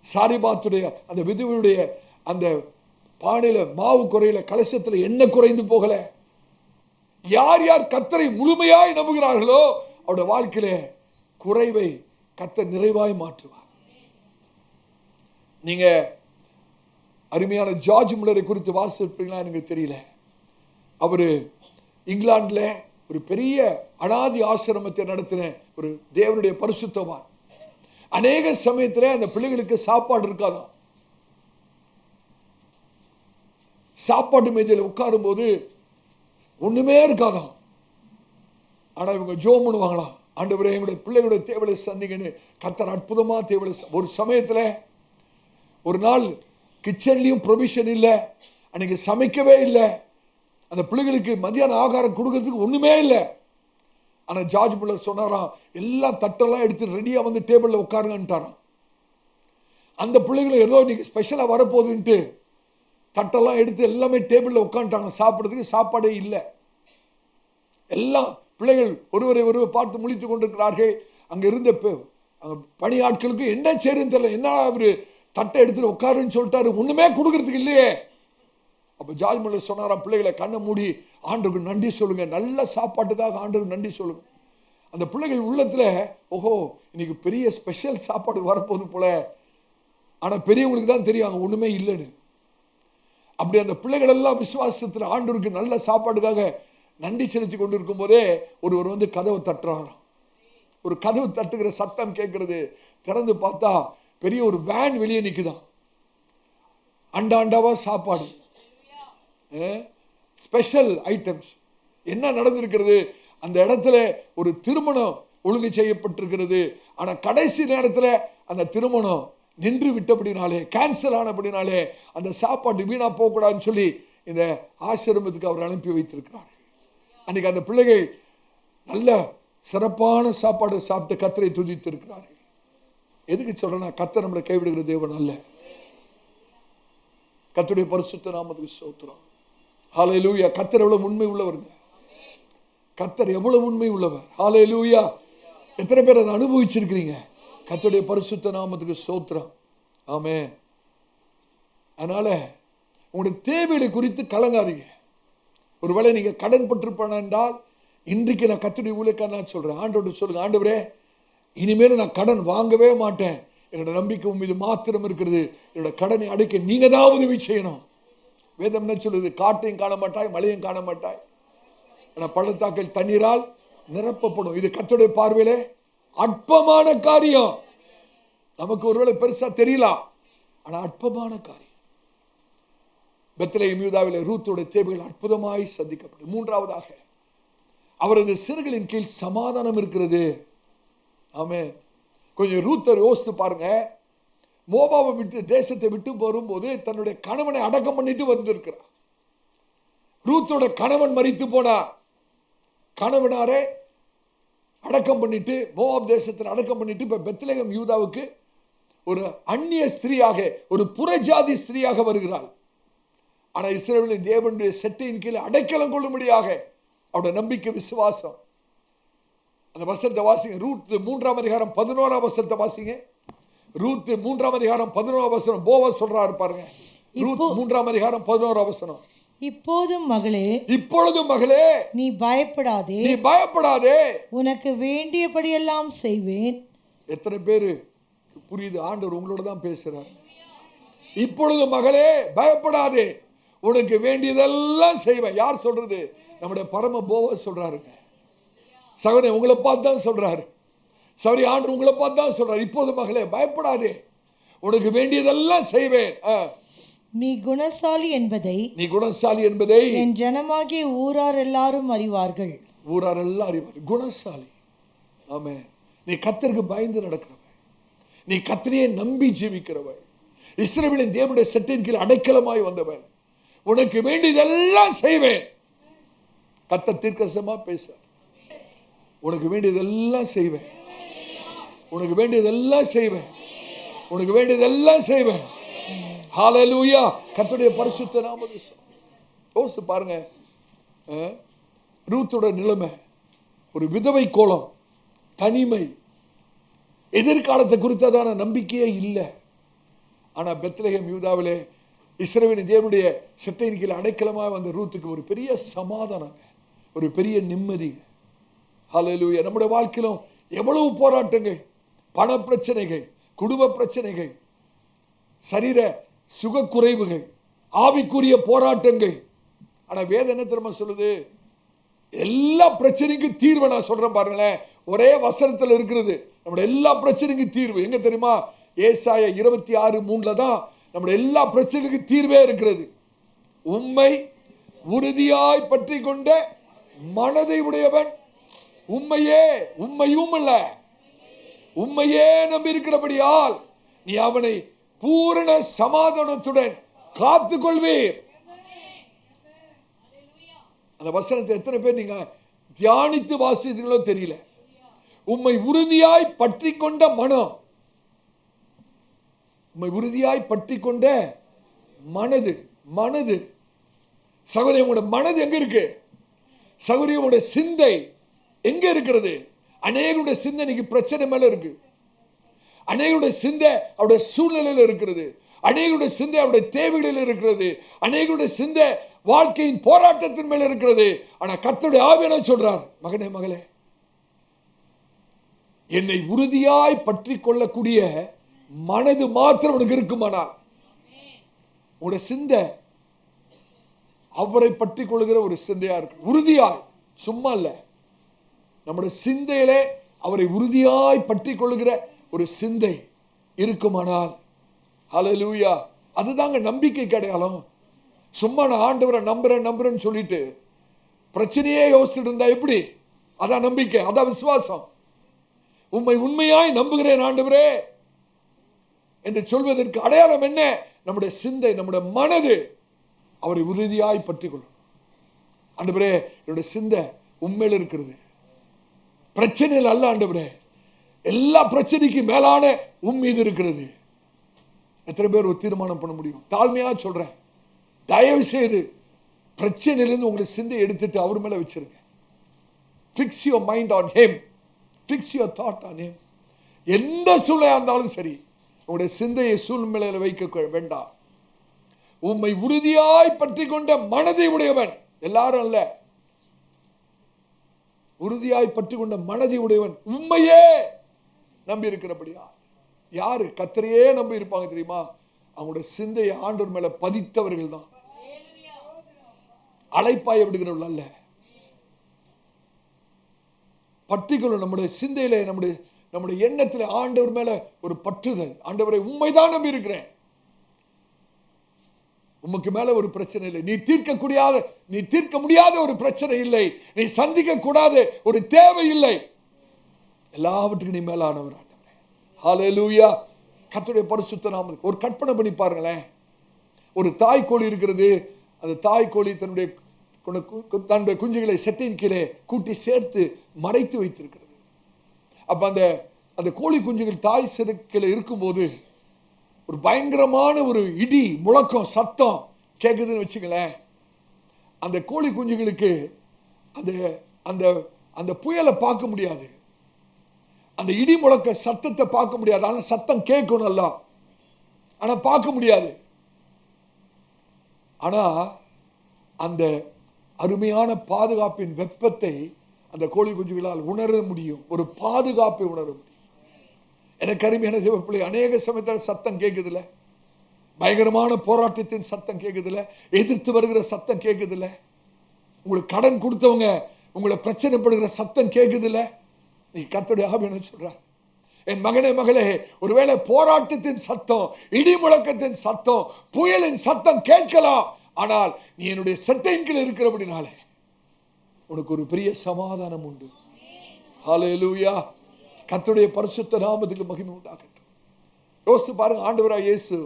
சாரிபாத்துடைய அந்த விதவையுடைய அந்த பானையில மாவு குறையில, கலசத்தில் எண்ணெய் குறைந்து போகல. யார் யார் கர்த்தரை முழுமையாய் நம்புகிறார்களோ அவருடைய வாழ்க்கையில குறைவை கர்த்தர் நிறைவாய் மாற்றுவார். நீங்க அருமையான ஜார்ஜ் முல்லரை குறித்து வாசிப்பீங்களா எனக்கு தெரியல. அவரு இங்கிலாந்துல ஒரு பெரிய அனாதி ஆசிரமத்தை நடத்தின ஒரு தேவனுடைய பரிசுத்தவான். அநேக சமயத்தில் அந்த பிள்ளைகளுக்கு சாப்பாடு இருக்காதான். சாப்பாட்டு மேஜையில் உட்காரும் போது ஒண்ணுமே இருக்காதான். ஆனா இவங்க ஜோம் பண்ணுவாங்களாம், ஆண்டவரே எங்களுடைய பிள்ளைகளுடைய தேவலை சந்திங்கன்னு. கர்த்தர் அற்புதமா தேவலை. ஒரு சமயத்துல ஒரு நாள் கிச்சன்லயும் ப்ரொவிஷன் இல்லை, அன்னைக்கு சமைக்கவே இல்லை, அந்த பிள்ளைகளுக்கு மதியான ஆகாரம் கொடுக்கறதுக்கு ஒண்ணுமே இல்லை. ஆனா ஜார்ஜ் முல்லர் சொன்னாராம், எல்லாம் தட்டெல்லாம் எடுத்து ரெடியா வந்து டேபிள்ல உட்காருங்கன்ட்டாராம். அந்த பிள்ளைகளும் ஏதோ இன்னைக்கு ஸ்பெஷலா வரப்போகுதுன்ட்டு தட்டெல்லாம் எடுத்து எல்லாமே டேபிள்ல உட்காந்துட்டாங்க. சாப்பிட்றதுக்கு சாப்பாடே இல்லை. எல்லாம் பிள்ளைகள் ஒருவரை ஒருவர் பார்த்து முழித்து கொண்டிருக்கிறார்கள். அங்க இருந்த பணியாட்களுக்கு என்ன செய்யறதுன்னு தெரியல. என்ன அவரு தட்டை எடுத்துட்டு உட்காருன்னு சொல்லிட்டாரு, ஒண்ணுமே கொடுக்கறதுக்கு இல்லையே. அப்ப ஜார்ஜ் முல்லர் சொன்னாராம், பிள்ளைகளை கண்ணை மூடி ஆண்டவருக்கு நன்றி சொல்லுங்க, நல்ல சாப்பாட்டுக்காக ஆண்டவருக்கு நன்றி சொல்லுங்க. அந்த பிள்ளைகள் உள்ளத்துல, ஓஹோ இன்னைக்கு பெரிய ஸ்பெஷல் சாப்பாடு வரப்போகுது போல. ஆனா பெரியவங்களுக்கு தான் தெரியும் அங்க ஒண்ணுமே இல்லைன்னு. அப்படி அந்த பிள்ளைகள் எல்லாம் விசுவாசத்துல ஆண்டவருக்கு நல்ல சாப்பாடுக்காக நன்றி செலுத்தி கொண்டு இருக்கும் போதே ஒருவர் வந்து கதவை தட்டுறாராம். ஒரு கதவு தட்டுகிற சத்தம் கேட்கிறது. திறந்து பார்த்தா பெரிய ஒரு வேன் வெளியே நிக்குதான். அண்டாண்டாவா சாப்பாடு, ஸ்பெஷல் ஐட்டம்ஸ். என்ன நடந்திருக்கிறது? அந்த இடத்துல ஒரு திருமணம் ஒழுங்கு செய்யப்பட்டிருக்கிறது. ஆனா கடைசி நேரத்தில் அந்த திருமணம் நின்று விட்டபடினாலே, கேன்சல் ஆனபடினாலே அந்த சாப்பாடு வீணா போகக்கூடாதுன்னு சொல்லி இந்த ஆசிரமத்துக்கு அவர் அனுப்பி வைத்திருக்கிறார். அன்னைக்கு அந்த பிள்ளைகள் நல்ல சிறப்பான சாப்பாடு சாப்பிட்டு கர்த்தரை துதித்து இருக்கிறார்கள். எதுக்கு சொல்றேன்னா, கர்த்தர் நம்மளை கைவிடுகிற தேவன் அல்ல. கர்த்தருடைய பரிசுத்த நாமத்துக்கு ஸ்தோத்திரம். ஹல்லேலூயா. கர்த்தர் எவ்வளவு உண்மை உள்ளவருங்க. கர்த்தர் எவ்வளவு உண்மை உள்ளவர். ஹல்லேலூயா. எத்தனை பேர் அதை அனுபவிச்சிருக்கிறீங்க? கர்த்தருடைய பரிசுத்த நாமத்துக்கு ஸ்தோத்திரம். ஆமென். அதனால உங்களுடைய தேவைகளை குறித்து கலங்காதீங்க. ஒருவேளை நீங்க கடன் பட்டிருப்பான என்றால், இன்றைக்கு நான் கர்த்தருடைய ஊழியக்காரனா சொல்றேன், ஆண்டவர்கிட்ட சொல்லுங்க, ஆண்டவரே இனிமேல் நான் கடன் வாங்கவே மாட்டேன். என்னோட நம்பிக்கை உன் மீது மாத்திரம் இருக்கிறது. என்னோட கடனை அடைக்க நீங்க தான் உதவி செய்யணும். வேதம் என்ன சொல்லுது? காட்டையும் காண மாட்டாய், மழையும் காண மாட்டாய், ஆனா பள்ளத்தாக்கில் தண்ணீரால் நிரப்பப்படும். இது கர்த்தருடைய பார்வையிலே அற்பமான காரியம். நமக்கு ஒருவேளை பெருசா தெரியலாம், ஆனா அற்பமான காரியம். பெத்லெகேம் யூதாவிலே ரூத்தோட தேவைகள் அற்புதமாய் சந்திக்கப்படும். 3வதாக அவரது சிறுகளின் கீழ் சமாதானம் இருக்கிறது. ஆமென். கொஞ்சம் ரூத்தர் யோசித்து பாருங்க. மோபாவை விட்டு தேசத்தை விட்டு வரும்போது தன்னுடைய கணவனை அடக்கம் பண்ணிட்டு வந்திருக்கிறார். ரூத்தோட கணவன் மரித்து போனார். கணவனாரே அடக்கம் பண்ணிட்டு மோவாப் தேசத்தில் அடக்கம் பண்ணிட்டு இப்ப பெத்லெகேம் யூதாவுக்கு ஒரு அந்நிய ஸ்திரீயாக, ஒரு புறஜாதி ஸ்திரீயாக வருகிறாள். ஆனா இஸ்ரவேலின் தேவனுடைய செட்டையின் கீழே அடைக்கலம் கொள்ளும்படியாக அவருடைய நம்பிக்கை, விசுவாசம். அந்த வசனத்தை வாசிங்க. ரூத் 3ஆம் அதிகாரம் 11ஆம் வசனத்தை வாசிங்க. ரூத் 3ஆம் அதிகாரம் 11ஆம் வசனம். போவாஸ் சொல்றாரு பாருங்க. ரூத் 3ஆம் அதிகாரம் 11ஆம் வசனம். இப்போதும் மகளே, இப்பொழுதும் மகளே, நீ பயப்படாதே, நீ பயப்படாதே, உனக்கு வேண்டியபடியெல்லாம் செய்வேன். எத்தனை பேரு புரியுது? ஆண்டவர் உங்களோட தான் பேசுறார். இப்பொழுது மகளே பயப்படாதே, உனக்கு வேண்டியதெல்லாம் செய்வேன். யார் சொல்றது? நம்முடைய பரம போவாஸ் சொல்றாருங்க. சகோதரன் உங்களை பார்த்து தான் சொல்றாரு. சரி, ஆண்டவர் உங்களை பார்த்து தான் சொல்றாரு. இப்போது மகளே பயப்படாதே, உனக்கு வேண்டியதெல்லாம் செய்வேன். நீ குணசாலி என்பதை, நீ குணசாலி என்பதை என் ஜனமாகிய ஊரார் எல்லாரும் அறிவார்கள். ஊரார் எல்லாம் அறிவார்கள். குணசாலி. ஆமென். நீ கர்த்தருக்கு பயந்து நடக்கிறவள், நீ கர்த்தரையே நம்பி ஜீவிக்கிறவள், இஸ்ரவேலின் தேவனுடைய சட்டையின் கீழ் அடைக்கலமாய் வந்தவள். உனக்கு வேண்டியதெல்லாம் செய்வேன். கர்த்தர் தீர்க்கதரிசனமா பேசுறார். உனக்கு வேண்டியதெல்லாம் செய்வேன், உனக்கு வேண்டியதெல்லாம் செய்வேன், உனக்கு வேண்டியதெல்லாம் செய்வேன். ஹல்லேலூயா. கர்த்தருடைய பரிசுத்த நாமத்தை யோசிச்சு பாருங்க. ரூத்தோட நிலைமை, ஒரு விதவை கோலம், தனிமை, எதிர்காலத்தை குறித்ததான நம்பிக்கையே இல்லை. ஆனா பெத்லகேம் யூதாவிலே இஸ்ரவேலின் தேவனுடைய சட்டையின் கீழ் அடைக்கலமாக வந்த ரூத்துக்கு ஒரு பெரிய சமாதானம், ஒரு பெரிய நிம்மதி. ஹல்லேலூயா. நம்முடைய வாழ்க்கையிலும் எவ்வளவு போராட்டங்கள், பண பிரச்சனைகள், குடும்ப பிரச்சனைகள், சரீர சுகக்குறைவுகள், ஆவிக்குரிய போராட்டங்கள். ஆனா வேதம் என்ன தெரியுமா சொல்லுது? எல்லா பிரச்சனைக்கும் தீர்வை நான் சொல்றேன் பாருங்களேன். ஒரே வசனத்தில் இருக்கிறது நம்முடைய எல்லா பிரச்சனைக்கும் தீர்வு. எங்க தெரியுமா? ஏசாயா 26:3 தான் நம்முடைய எல்லா பிரச்சனைக்கும் தீர்வே இருக்கிறது. உம்மை உறுதியாய் பற்றி கொண்ட மனதை உடையவன், உம்மையே, உம்மையும் அல்ல, உம்மையே நம்பி இருக்கிறபடியால் நீ அவனை பூரண சமாதானத்துடன் காத்துக் கொள்வீர். அந்த வசனத்தை எத்தனை பேர் நீங்க தியானித்து வாசித்தீங்களோ தெரியல. உம்மை உறுதியாய் பற்றி கொண்ட மனம், உம்மை உறுதியாய் பற்றி கொண்ட மனது. மனது சகோதரி, உங்களுடைய மனது எங்க இருக்கு? சகோதரி, உங்களுடைய சிந்தை எங்க இருக்கிறது? அநேகருடைய சிந்தை இன்னைக்கு பிரச்சனை மேல இருக்கு. அநேகருடைய சிந்தை அவருடைய சூழ்நிலையில் இருக்கிறது. அநேகருடைய சிந்தை அவருடைய தேவைகளில் இருக்கிறது. அநேகருடைய சிந்தை வாழ்க்கையின் போராட்டத்தின் மேல இருக்கிறது. ஆனா கர்த்தருடைய ஆவியானவர் சொல்றார், மகனே மகளே, என்னை உறுதியாய் பற்றி கொள்ளக்கூடிய மனது மாத்திரம் உனக்கு இருக்குமானால், உங்களுடைய சிந்தை அவரை பற்றி கொள்ளுகிற ஒரு சிந்தையா இருக்கு. உறுதியாய், சும்மா இல்ல, நம்முடைய சிந்தையிலே அவரை உறுதியாய் பற்றி கொள்ளுகிற ஒரு சிந்தை இருக்குமானால், ஹல்லேலூயா, அதுதாங்க நம்பிக்கைக்கு அடையாளம். சும்மா நான் ஆண்டவரை நம்புறேன்னு சொல்லிட்டு பிரச்சனையே யோசிச்சுட்டு இருந்தா எப்படி? அதான் நம்பிக்கை, அதான் விசுவாசம். உம்மை உண்மையாய் நம்புகிறேன் ஆண்டவரே என்று சொல்வதற்கு அடையாளம் என்ன? நம்முடைய சிந்தை, நம்முடைய மனது அவரை உறுதியாய் பற்றி கொள்ளும். ஆண்டவரே, என்னுடைய சிந்தை உண்மையில் இருக்கிறது, பிரச்சனையில் அல்ல ஆண்டவரே, எல்லா பிரச்சனைக்கும் மேலான மீது இருக்கிறது. எத்தனை பேர் ஒரு தீர்மானம் பண்ண முடியும்? தாழ்மையா சொல்றேன், தயவு செய்து பிரச்சனையிலிருந்து உங்களை சிந்தை எடுத்துட்டு அவர் மேல வச்சிருங்க. Fix your mind on him, fix your thought on him. எந்த சூழ்நிலையா இருந்தாலும் சரி, உங்களுடைய சிந்தையை சூழ்நிலையில வைக்க வேண்டாம். உம்மை உறுதியாய் பற்றி கொண்ட மனதை உடையவன், எல்லாரும் அல்ல, உறுதியாய் பற்றி கொண்ட மனதை உடையவன், உண்மையே நம்பி இருக்கிறபடியா. யாரு கர்த்தரையே நம்பி இருப்பாங்க தெரியுமா? அவங்களுடைய சிந்தையை ஆண்டவர் மேல பதித்தவர்கள் தான். அலைப்பாய விடுகிறவர்கள் அல்ல. பற்றிக்கொள்ளும் நம்முடைய சிந்தையில, நம்முடைய எண்ணத்துல ஆண்டவர் மேல ஒரு பற்றுதல். ஆண்டவரை உண்மைதான் நம்பி இருக்கிறேன், உமக்கு மேல ஒரு பிரச்சனை இல்லை, நீ தீர்க்க முடியாத ஒரு பிரச்சனை இல்லை, நீ சந்திக்க கூடாத ஒரு தேவை இல்லை, எல்லாவற்றுக்கும் நீ மேலானவர் ஆண்டவரே. ஹல்லேலூயா. கர்த்தருடைய பரிசுத்த நாமத்துக்கு. ஒரு கற்பனை பண்ணி பாருங்களேன். ஒரு தாய்க்கோழி இருக்கிறது. அந்த தாய்க்கோழி தன்னுடைய குஞ்சுகளை செட்டையின் கீழே கூட்டி சேர்த்து மறைத்து வைத்திருக்கிறது. அப்ப அந்த கோழி குஞ்சுகள் தாய் செடுக்கையில் இருக்கும்போது ஒரு பயங்கரமான ஒரு இடி முழக்கம் சத்தம் கேட்குதுன்னு வச்சுங்களேன். அந்த கோழி குஞ்சுகளுக்கு அந்த புயலை பார்க்க முடியாது, அந்த இடி முழக்க சத்தத்தை பார்க்க முடியாது. ஆனால் சத்தம் கேட்கும் நல்லா, ஆனால் பார்க்க முடியாது. ஆனால் அந்த அருமையான பாதுகாப்பின் வெப்பத்தை அந்த கோழி குஞ்சுகளால் உணர முடியும், ஒரு பாதுகாப்பை உணர முடியும். எனக்கு அருமையான தேவப்பிள்ளை, அநேக சமயத்தில் சத்தம் கேட்குதில்ல, பயங்கரமான போராட்டத்தின் சத்தம் கேட்குதில்ல, எதிர்த்து வருகிற சத்தம் கேட்குதில்ல, உங்களுக்கு கடன் கொடுத்தவங்க உங்களை பிரச்சனைப்படுகிற சத்தம் கேட்குதில்ல. நீ கர்த்தருடைய ஆவியானவர் சொல்றார், என் மகனே மகளே, ஒருவேளை போராட்டத்தின் சத்தம், இடி முழக்கத்தின் சத்தம், புயலின் சத்தம் கேட்கலாம். ஆனால் நீ என்னுடைய சட்டையின் கீழ் இருக்கிறபடினாலே உனக்கு ஒரு பெரிய சமாதானம் உண்டு. ஹல்லேலூயா. கர்த்தருடைய பரிசுத்த நாமத்துக்கு மகிமை உண்டாகட்டும். யோசித்து பாருங்க, ஆண்டவராய் இயேசு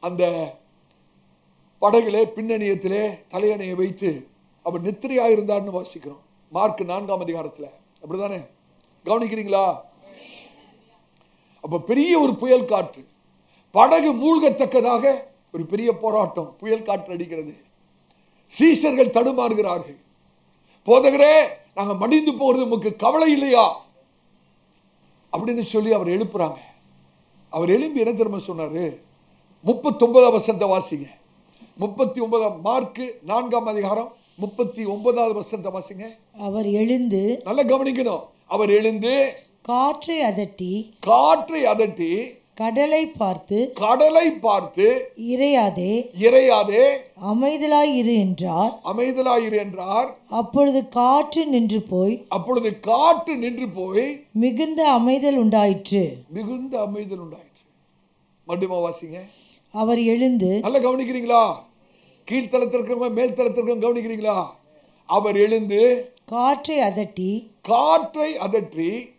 அந்த படகிலே பின்னணியத்திலே தலையணையை வைத்து அவர் நித்திரையாயிருந்தார்னு வாசிக்கிறோம் மார்க் 4ஆம் அதிகாரத்தில். அப்படிதானே? கவனிக்கிறீங்களா? அப்ப பெரிய ஒரு புயல் காற்று, படகு மூழ்கத்தக்கதாக ஒரு பெரிய போராட்டம், புயல் காற்று அடிக்கிறது. சீஷர்கள் தடுமாறுகிறார்கள். போதகரே, நாங்க மடிந்து போறது உமக்கு கவலை இல்லையா அப்படின்னு சொல்லி அவர் எழுப்புறாங்க. அவர் எழும்பி என்ன தெரியுமா சொன்னாரு? 39ஆம் வசனத்தை வாசிங்க. 39 மார்க் 4ஆம் அதிகாரம் 39வது வசனத்தை வாசிங்க. அவர் எழுந்து, நல்லா கவனிக்கணும், அவர் எழுந்து காற்றை அதட்டி கடலை பார்த்து இறையாதே அமைதலாயிரு என்றார். அப்பொழுது காற்று நின்று போய் மிகுந்த அமைதல் உண்டாயிற்று. மறுபடியும் வாசிங்க. அவர் எழுந்து, நல்லா கவனிக்கிறீங்களா? கீழ்த்தளத்திற்கும் மேல் தளத்திற்கும் கவனிக்கிறீங்களா? அவர் எழுந்து காற்றை அதட்டி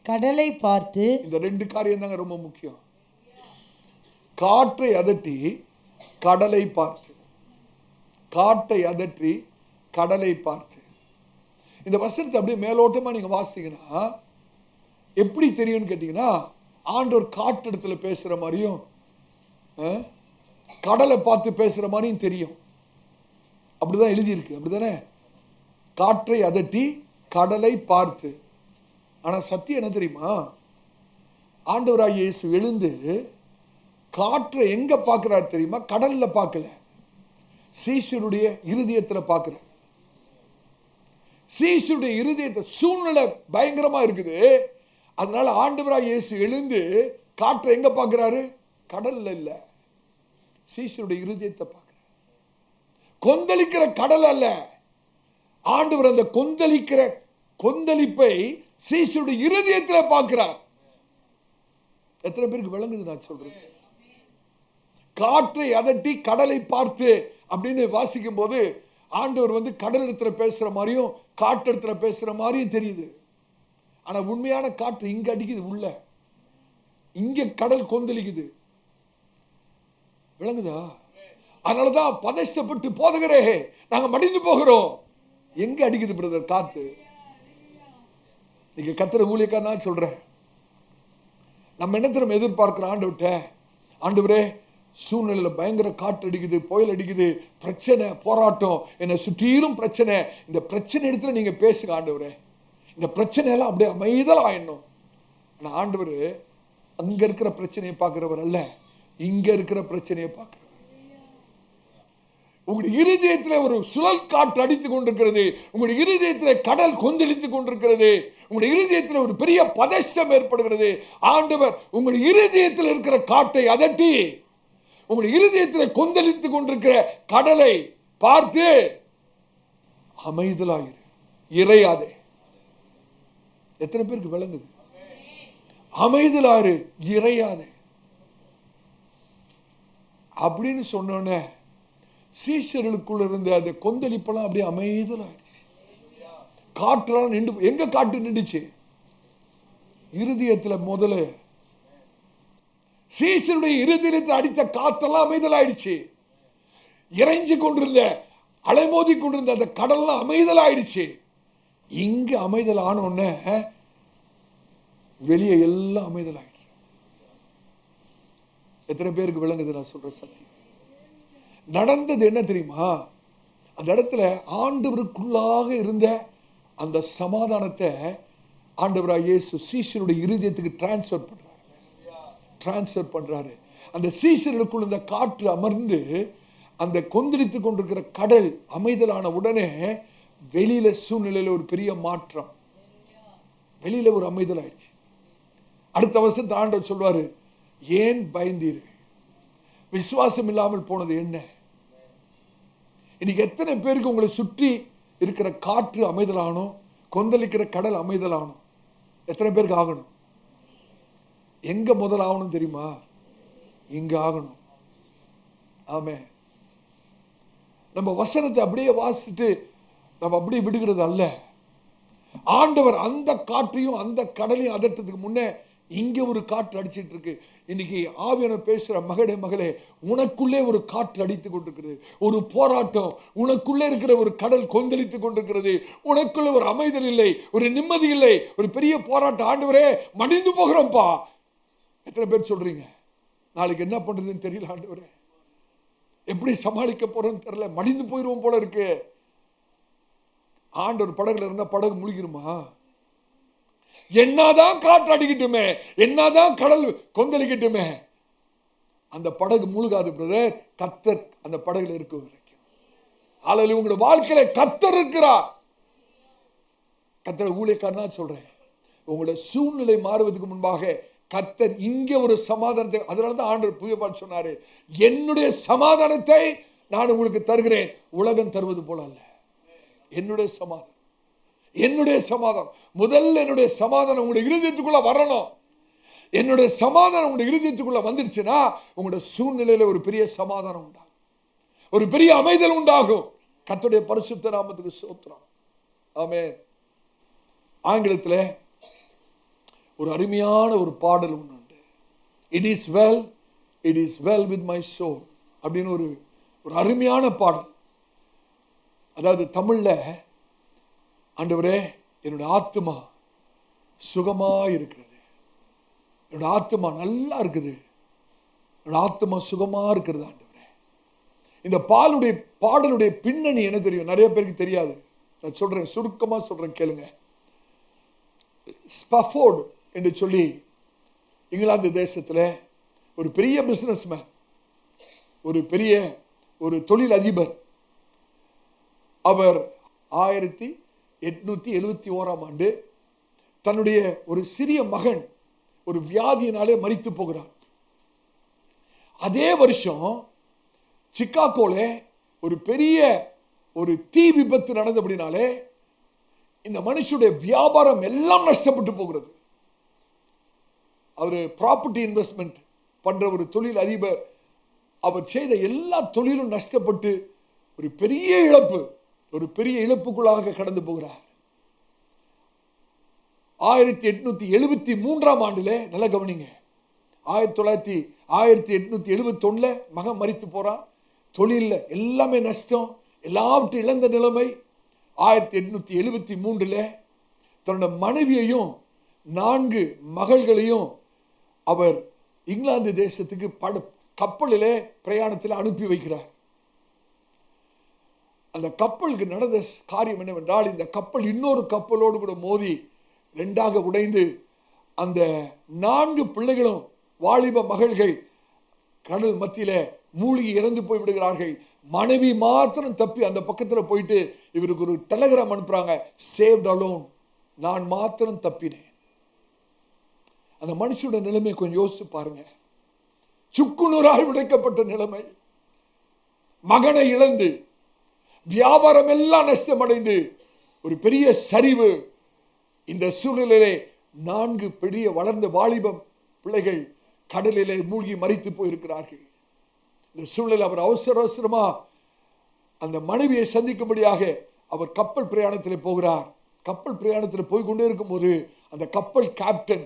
கடலை பார்த்து, இந்த ரெண்டு காரியம் தாங்க ரொம்ப முக்கியம். காற்றை அதட்டி கடலை பார்த்து. இந்த வசனத்தை அப்படியே மேலோட்டமா நீங்க வாசித்தீங்கன்னா எப்படி தெரியும்னு கேட்டீங்கன்னா, ஆண்டவர் காற்றிடத்துல பேசுற மாதிரியும் கடலை பார்த்து பேசுற மாதிரியும் தெரியும். அப்படிதான் எழுதியிருக்கு. அப்படிதானே? காற்றை அதட்டி கடலை பார்த்து. ஆனா சத்தியம் என்ன தெரியுமா? ஆண்டவராகிய இயேசு எழுந்து காற்றை எங்க பார்க்கிறார் தெரியுமா? கடல்ல பார்க்கல, சீஷருடைய இருதயத்துல பார்க்கிறார். சீஷருடைய இருதயத்தை, சூழ்நிலை பயங்கரமா இருக்குது. அதனால ஆண்டவராகிய இயேசு எழுந்து காற்றை எங்க பார்க்கிறாரு? கடல்ல இல்ல, சீஷருடைய இருதயத்தை பார்க்கிறார். கொந்தளிக்கிற கடல் அல்ல, ஆண்டவர் அந்த கொந்தளிப்பை சீஷருடைய இருதயத்தில் பார்க்கிறார். எத்தனை பேருக்கு விளங்குது நான் சொல்றேன்? காற்றை அதட்டி கடலை பார்த்து அப்படின்னு வாசிக்கும் போது ஆண்டவர் கடல் இடத்துல பேசுற மாதிரியும் காற்றெடுத்துல பேசுற மாதிரியும் தெரியுது. ஆனா உண்மையான காற்று இங்க அடிக்குது, உள்ள இங்க கடல் கொந்தளிக்குது. விளங்குதா? அதனாலதான் பதஷ்டப்பட்டு, போதகரே நாங்க மடிந்து போகிறோம். எங்க அடிக்குது பிரதர் காத்து? நீங்க கத்திர ஊழியக்காரனா சொல்றேன், நம்ம என்ன தெரியும் எதிர்பார்க்கிறோம் ஆண்டவர்கிட்ட? ஆண்டவரே, சூழ்நிலையில பயங்கர காற்று அடிக்குது, புயல் அடிக்குது, பிரச்சனை, போராட்டம், என்னை சுற்றிலும் பிரச்சனை. இந்த பிரச்சனை இடத்துல நீங்க பேசுங்க ஆண்டவரே, இந்த பிரச்சனை எல்லாம் அப்படியே அமைதல் ஆயிடணும். ஆனா ஆண்டவர் அங்க இருக்கிற பிரச்சனையை பார்க்கிறவர் அல்ல, இங்க இருக்கிற பிரச்சனையை பார்க்கிறவர். உங்களுடைய இருதயத்தில் ஒரு சுழல் காற்று அடித்துக் கொண்டிருக்கிறது, உங்களுடைய இருதயத்தில் கடல் கொந்தளித்துக் கொண்டிருக்கிறது, உங்களுடைய இருதயத்தில் ஒரு பெரிய பதஷ்டம் ஏற்படுகிறது. ஆண்டவர் உங்களுடைய இருதயத்தில் இருக்கிற காற்றை அதட்டி, உங்களுடைய இருதயத்தில் கொந்தளித்துக் கொண்டிருக்கிற கடலை பார்த்து அமைதலாயிரு, இறையாதே. எத்தனை பேருக்கு விளங்குது? அமைதலாயிரு, இறையாதே அப்படின்னு சொன்னோன்னே சீஷர்களுக்குள்ள இருந்த அந்த கொந்தளிப்பெல்லாம் அப்படியே அமைதலாயிடுச்சு. காற்றெல்லாம் நின்று. எங்க காற்று நின்றுச்சு? இருதயத்துல. முதல்ல சீஷருடைய இருதயத்தில் அடித்த காற்றெல்லாம் அமைதலாயிடுச்சு. இறைஞ்சு கொண்டிருந்த, அலைமோதி கொண்டிருந்த அந்த கடல்லாம் அமைதலாயிடுச்சு. இங்க அமைதல் ஆன உடனே வெளியே எல்லாம் அமைதலாயிடுச்சு. எத்தனை பேருக்கு விளங்குது நான் சொல்ற சத்தியம்? நடந்தது என்ன தெரியுமா? அந்த இடத்துல ஆண்டவருக்குள்ளாக இருந்த அந்த சமாதானத்தை ஆண்டவராகிய இயேசு சீஷருடைய இருதயத்துக்கு டிரான்ஸ்ஃபர் பண்றாரு. அந்த சீஷர்களுக்குள் இந்த காற்று அமர்ந்து அந்த கொந்தளித்துக் கொண்டிருக்கிற கடல் அமைதலான உடனே வெளியில சூழ்நிலையில ஒரு பெரிய மாற்றம், வெளியில ஒரு அமைதல் ஆயிடுச்சு. அடுத்த வருஷத்தை ஆண்டவர் சொல்வாரு, ஏன் பயந்தீர்கள்? விசுவாசம் இல்லாமல் போனது என்ன? இன்னைக்கு எத்தனை பேருக்கு உங்களை சுற்றி இருக்கிற காற்று அமைதலானோ, கொந்தளிக்கிற கடல் அமைதலானோ? எத்தனை பேருக்கு ஆகணும்? எங்க முதல் ஆகணும் தெரியுமா? இங்க ஆகணும். ஆமே. நம்ம வசனத்தை அப்படியே வாசிட்டு நம்ம அப்படியே விடுகிறது அல்ல. ஆண்டவர் அந்த காற்றையும் அந்த கடலையும் அதட்டத்துக்கு முன்னே இங்கே ஒரு காற்று அடிச்சிட்டு இருக்கு. இன்னைக்கு ஆவியானவர் பேசுற மகளே, உனக்குள்ளே ஒரு காற்று அடித்துக் கொண்டிருக்கிறது. ஒரு போராட்டம் உனக்குள்ளே இருக்கிற ஒரு கடல் கொந்தளித்துக் கொண்டிருக்கிறது. உனக்குள்ள ஒரு அமைதல் இல்லை, ஒரு நிம்மதி இல்லை, ஒரு பெரிய போராட்டம். ஆண்டவரே மடிந்து போகிறோம்ப்பா. எத்தனை பேர் சொல்றீங்க நாளைக்கு என்ன பண்றதுன்னு தெரியல, ஆண்டவரே எப்படி சமாளிக்க போறோம்னு தெரியல, மடிந்து போயிடுவோம் போல இருக்கு. ஆண்டவர் படகுல இருந்தா படகு முழுகிருமா? என்னதான் காற்று அடிக்கட்டுமே, என்னதான் கடல் கொந்தளிக்கட்டுமே, அந்த படகு முழுகாது பிரதர். கர்த்தர் அந்த படகுல இருக்க வரைக்கும். அல்லது உங்களுடைய வாழ்க்கையில கர்த்தர் இருக்கிறார். கர்த்தர் ஊழியக்காரனா சொல்றேன், உங்களுடைய சூழ்நிலை மாறுவதற்கு முன்பாக கர்த்தர் இங்கே ஒரு சமாதானத்தை, அதனாலதான் ஆண்டவர் புதிய பாட்டு சொன்னாரு, என்னுடைய சமாதானத்தை நான் உங்களுக்கு தருகிறேன், உலகம் தருவது போல அல்ல. என்னுடைய சமாதானம், என்னுடைய சமாதானம். முதல்ல என்னுடைய சமாதானம் உங்களுடைய இருதயத்துக்குள்ள வரணும். என்னுடைய சமாதானம் உங்களுடைய இருதயத்துக்குள்ள வந்துடுச்சுன்னா உங்களுடைய சூழ்நிலையில ஒரு பெரிய சமாதானம் உண்டாகும், ஒரு பெரிய அமைதல் உண்டாகும். கர்த்தருடைய பரிசுத்த நாமத்துக்கு ஸ்தோத்திரம். ஆமென். ஆங்கிலத்தில் ஒரு அருமையான ஒரு பாடல் ஒன்று உண்டு. It is well with my soul அப்படின்னு ஒரு அருமையான பாடல். அதாவது தமிழ்ல, ஆண்டவரே என்னோட ஆத்துமா சுகமா இருக்கிறது, என்னோட ஆத்துமா நல்லா இருக்குது, என்னோட ஆத்துமா சுகமா இருக்கிறது ஆண்டவரே. இந்த பாடலுடைய பின்னணி என்ன தெரியும்? நிறைய பேருக்கு தெரியாது. நான் சொல்றேன், சுருக்கமா சொல்றேன், கேளுங்க. ஸ்பஃபோர்டு என்று சொல்லி இங்கிலாந்து தேசத்தில் ஒரு பெரிய பிசினஸ் மேன், ஒரு பெரிய ஒரு தொழில் அதிபர். அவர் 1871 தன்னுடைய ஒரு சிறிய மகன் ஒரு வியாதியினாலே மரித்து போகிறார். அதே வருஷம் சிக்காகோல ஒரு பெரிய ஒரு தீ விபத்து நடந்தபடினாலே இந்த மனுஷனுடைய வியாபாரம் எல்லாம் நஷ்டப்பட்டு போகிறது. அவர் ப்ராப்பர்ட்டி இன்வெஸ்ட்மெண்ட் பண்ற ஒரு தொழில் அதிபர். அவர் செய்த எல்லா தொழிலும் நஷ்டப்பட்டு ஒரு பெரிய இழப்புக்குள்ளாக கடந்து போகிறார். 1873 நல்ல கவனிங்க, 1871 மகன் மரித்து போறான். தொழில எல்லாமே நஷ்டம், எல்லாவற்றையும் இழந்த நிலைமை. 1873 தன்னுடைய மனைவியையும் 4 மகள்களையும் அவர் இங்கிலாந்து தேசத்துக்கு கப்பலிலே பிரயாணத்தில் அனுப்பி வைக்கிறார். அந்த கப்பலுக்கு நடந்த காரியம் என்னவென்றால், இந்த கப்பல் இன்னொரு கப்பலோடு கூட மோதி 2ஆக உடைந்து அந்த 4 பிள்ளைகளும் வாலிப மகள்கள் கடல் மத்தியில மூழ்கி இறந்து போய் விடுகிறார்கள். மனைவி மாத்திரம் தப்பி அந்த பக்கத்தில் போயிட்டு இவருக்கு ஒரு டெலிகிராம் அனுப்புறாங்க, சேவ்ட் அலோன், நான் மாத்திரம் தப்பினேன். அந்த மனுஷனோட நிலைமை கொஞ்சம் யோசிச்சு பாருங்க. சுக்குநூறாய் உடைக்கப்பட்ட நிலைமை, மகனை இழந்து வியாபாரம் எல்லாம் நஷ்டமடைந்து ஒரு பெரிய சரிவு. இந்த சூழ்நிலையிலே 4 பெரிய வளர்ந்த வாலிபம் பிள்ளைகள் கடலிலே மூழ்கி மரித்து போயிருக்கிறார்கள். இந்த சூழ்நிலை அவர் அவசரமா அந்த மனைவியை சந்திக்கும்படியாக அவர் கப்பல் பிரயாணத்தில் போகிறார். கப்பல் பிரயாணத்தில் போய்கொண்டே இருக்கும்போது அந்த கப்பல் கேப்டன்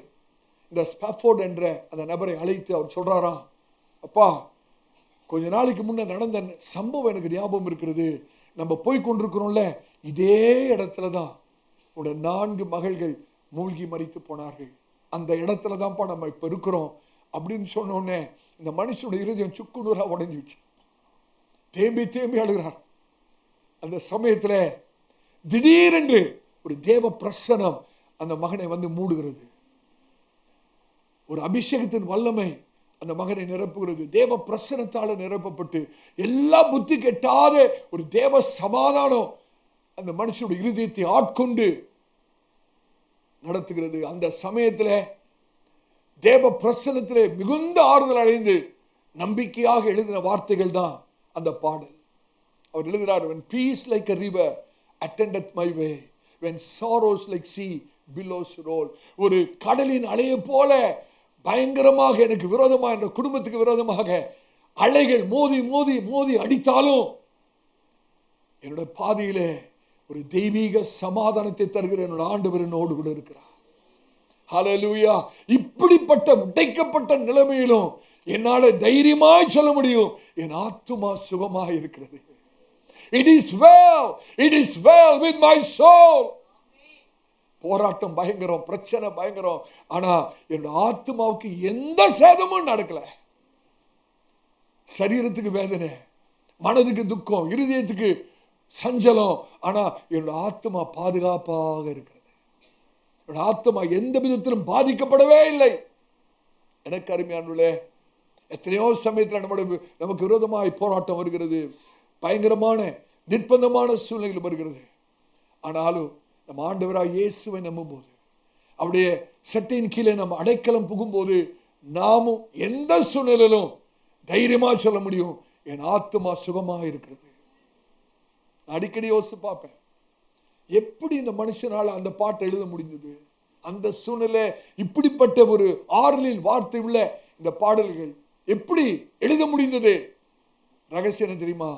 இந்த ஸ்பஃபோர்ட் என்ற அந்த நபரை அழைத்து அவர் சொல்றாராம், அப்பா, கொஞ்ச நாளைக்கு முன்ன நடந்த சம்பவம் எனக்கு ஞாபகம் இருக்கிறது. நம்ம போய்கொண்டிருக்கிறோம்ல, இதே இடத்துல தான் உடைய 4 மகள்கள் மூழ்கி மரித்து போனார்கள். அந்த இடத்துல தான்ப்பா நம்ம இப்ப இருக்கிறோம் அப்படின்னு சொன்னோடனே இந்த மனுஷனுடைய இருதயம் சுக்குநூறா உடைஞ்சிச்சு. தேம்பி அழுகிறார். அந்த சமயத்துல திடீரென்று ஒரு தேவ பிரசனம் அந்த மகனை வந்து மூடுகிறது. ஒரு அபிஷேகத்தின் வல்லமை அந்த மகனை நிரப்புகிறது. தேவ பிரசனத்தால நிரப்பப்பட்டு எல்லா புத்தி கெட்டாத ஒரு தேவ சமாதானம் அந்த மனுஷனுடைய இருதயத்தை ஆட்கொண்டு நடத்துகிறது. அந்த சமயத்துல தேவ பிரசனத்திலே மிகுந்த ஆறுதல் அடைந்து நம்பிக்கையாக எழுதின வார்த்தைகள் தான் அந்த பாடல். அவர் எழுதுகிறார், when peace like a river attendeth my way, when sorrows like sea billows roll. ஒரு கடலின் அலையை போல பயங்கரமாக எனக்கு விரோதமாக, என்ற குடும்பத்துக்கு விரோதமாக அலைகள் மோதி மோதி மோதி அடித்தாலும் என்னோட பாதையிலே ஒரு தெய்வீக சமாதானத்தை தருகிற என்னோட ஆண்டவர் என்னோடு கூட இருக்கிறார். ஹல்லேலூயா. இப்படிப்பட்ட உடைக்கப்பட்ட நிலைமையிலும் என்னால தைரியமாய் சொல்ல முடியும், என் ஆத்துமா சுகமாக இருக்கிறது. It is well, it is well with my soul. போராட்டம் பயங்கரம், பிரச்சனை பயங்கரம், ஆனா என்னோட ஆத்துமாவுக்கு எந்த சேதமும் நடக்கல. சரீரத்துக்கு வேதனை, மனதுக்கு துக்கம், இருதயத்துக்கு சஞ்சலம், ஆனா என்னோட ஆத்துமா பாதுகாப்பாக இருக்கிறது. என்னோட ஆத்துமா எந்த விதத்திலும் பாதிக்கப்படவே இல்லை. எனக்கு அருமையானவர்களே, எத்தனையோ சமயத்தில் நமக்கு விரோதமாய் போராட்டம் வருகிறது, பயங்கரமான நிர்பந்தமான சூழ்நிலைகள் வருகிறது. ஆனாலும் நம்ம ஆண்டவராய் இயேசுவை நம்பும் போது, அவருடைய சட்டையின் கீழே நம்ம அடைக்கலம் புகும்போது, நாமும் எந்த சூழ்நிலையிலும் தைரியமா சொல்ல முடியும், என் ஆத்துமா சுகமாக இருக்கிறது. அடிக்கடி யோசிச்சு பார்ப்பேன், எப்படி இந்த மனுஷனால அந்த பாட்டை எழுத முடிந்தது? அந்த சூழ்நிலை, இப்படிப்பட்ட ஒரு ஆறுதலின் வார்த்தை உள்ள இந்த பாடல்கள் எப்படி எழுத முடிந்தது? ரகசியம் என்ன தெரியுமா?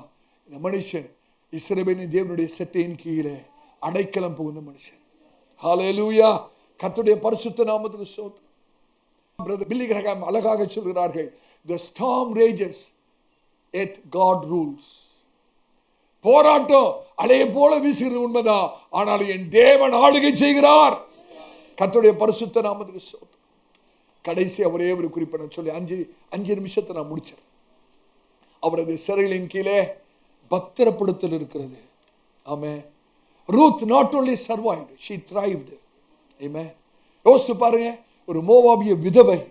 இந்த மனுஷன் இஸ்ரவேலின் தேவனுடைய சட்டையின் கீழே அடைக்கலம் புகுந்த மனுஷன். ஹல்லேலூயா. கர்த்தருடைய பரிசுத்த நாமத்துக்கு ஸ்தோத்திரம். பிரதர் பில்லி கிரஹாம் அழகாக சொல்கிறார்கள், the storm rages yet God rules. போராட்டம் அலையை போல வீசுகிறது உண்மைதான், ஆனால் என் தேவன் ஆளுகை செய்கிறார். கர்த்தருடைய பரிசுத்த நாமத்துக்கு ஸ்தோத்திரம். கடைசி ஒரே ஒரு குறிப்பை சொல்லி 5 நிமிஷத்தை நான் முடிச்சிடறேன். அவரது சிறைகளின் கீழே பத்திரப்படுத்தல் இருக்கிறது. Amen. Ruth not only survived, she thrived. Amen. யோசிச்சு பாருங்க, ஒரு மோவாபிய விதவை,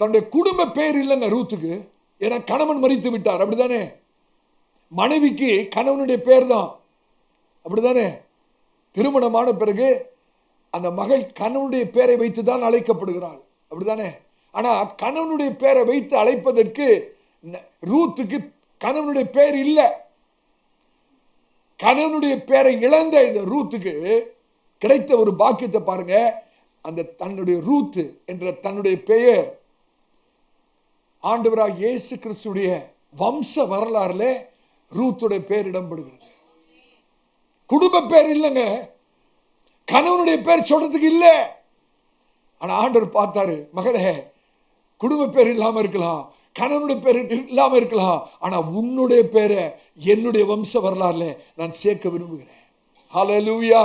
தன்னுடைய குடும்ப பேர் இல்லைங்க ரூத்துக்கு, ஏன்னா கணவன் மரித்து விட்டார், அப்படிதானே? மனைவிக்கு கணவனுடைய பேர் தான், அப்படிதானே? திருமணமான பிறகு அந்த மகள் கணவனுடைய பேரை வைத்து தான் அழைக்கப்படுகிறாள், அப்படிதானே? ஆனா கணவனுடைய பேரை வைத்து அழைப்பதற்கு ரூத்துக்கு கணவனுடைய பேர் இல்லை. கணவனுடைய பேரை இழந்த இந்த ரூத்துக்கு கிடைத்த ஒரு பாக்கியத்தை பாருங்க. அந்த தன்னுடைய ரூத் என்ற தன்னுடைய பெயர் ஆண்டவராகிய இயேசு கிறிஸ்துடைய வம்ச வரலாறுல ரூத்துடைய பேர் இடம்பெறுகிறது. குடும்ப பேர் இல்லைங்க, கணவனுடைய பேர் சொல்றதுக்கு இல்லை. ஆனா ஆண்டவர் பார்த்தாரு, மகளே, குடும்ப பேர் இல்லாம இருக்கலாம், கணவனுடைய பேர் இல்லாம இருக்கலாம், ஆனா உன்னுடைய பேரை என்னுடைய வம்ச வரலாறுல நான் சேர்க்க விரும்புகிறேன். ஹல்லேலூயா.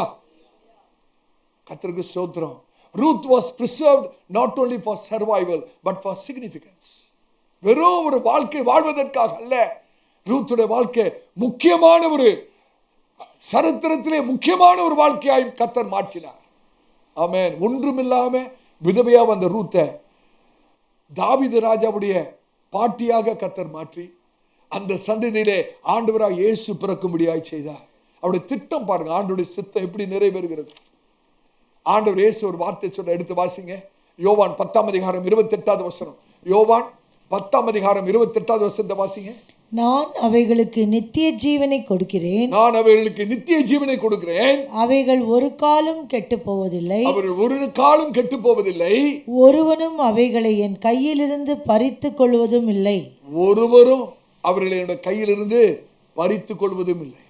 கர்த்தருக்கு ஸ்தோத்திரம். Ruth was preserved not only for survival but for significance. வெறும் ஒரு வாழ்க்கை வாழ்வதற்காக அல்ல, ரூத்துடைய வாழ்க்கை முக்கியமான ஒரு சரித்திரத்திலே முக்கியமான ஒரு வாழ்க்கையாய் கர்த்தர் மாற்றினார். ஆமென். ஒன்றுமில்லாம விதவையா வந்த ரூத்தை தாவீது ராஜாவுடைய பாட்டியாக கர்த்தர் மாற்றி அந்த சந்ததியிலே ஆண்டவராய் இயேசு பிறக்கும்படியாய் செய்தார். அவருடைய திட்டம் பாருங்க, ஆண்டவருடைய சித்தம் எப்படி நிறைவேறுகிறது. ஆண்டவர் இயேசு ஒரு வார்த்தை சொல்ல, எடுத்து வாசிங்க. யோவான் 10ஆம் அதிகாரம் 28வது வசனம். யோவான் 10ஆம் அதிகாரம் 28வது வசனத்தை வாசிங்க. நான் அவைகளுக்கு நித்திய ஜீவனை கொடுக்கிறேன், நான் அவைகளுக்கு நித்திய ஜீவனை கொடுக்கிறேன், அவைகள் ஒரு காலம் கெட்டு போவதில்லை, அவர்கள் ஒரு காலம் கெட்டு போவதில்லை, ஒருவனும் அவைகளை என் கையிலிருந்து பறித்து கொள்வதும் இல்லை, ஒருவரும் அவர்களை என்னோட கையிலிருந்து பறித்து கொள்வதும் இல்லை.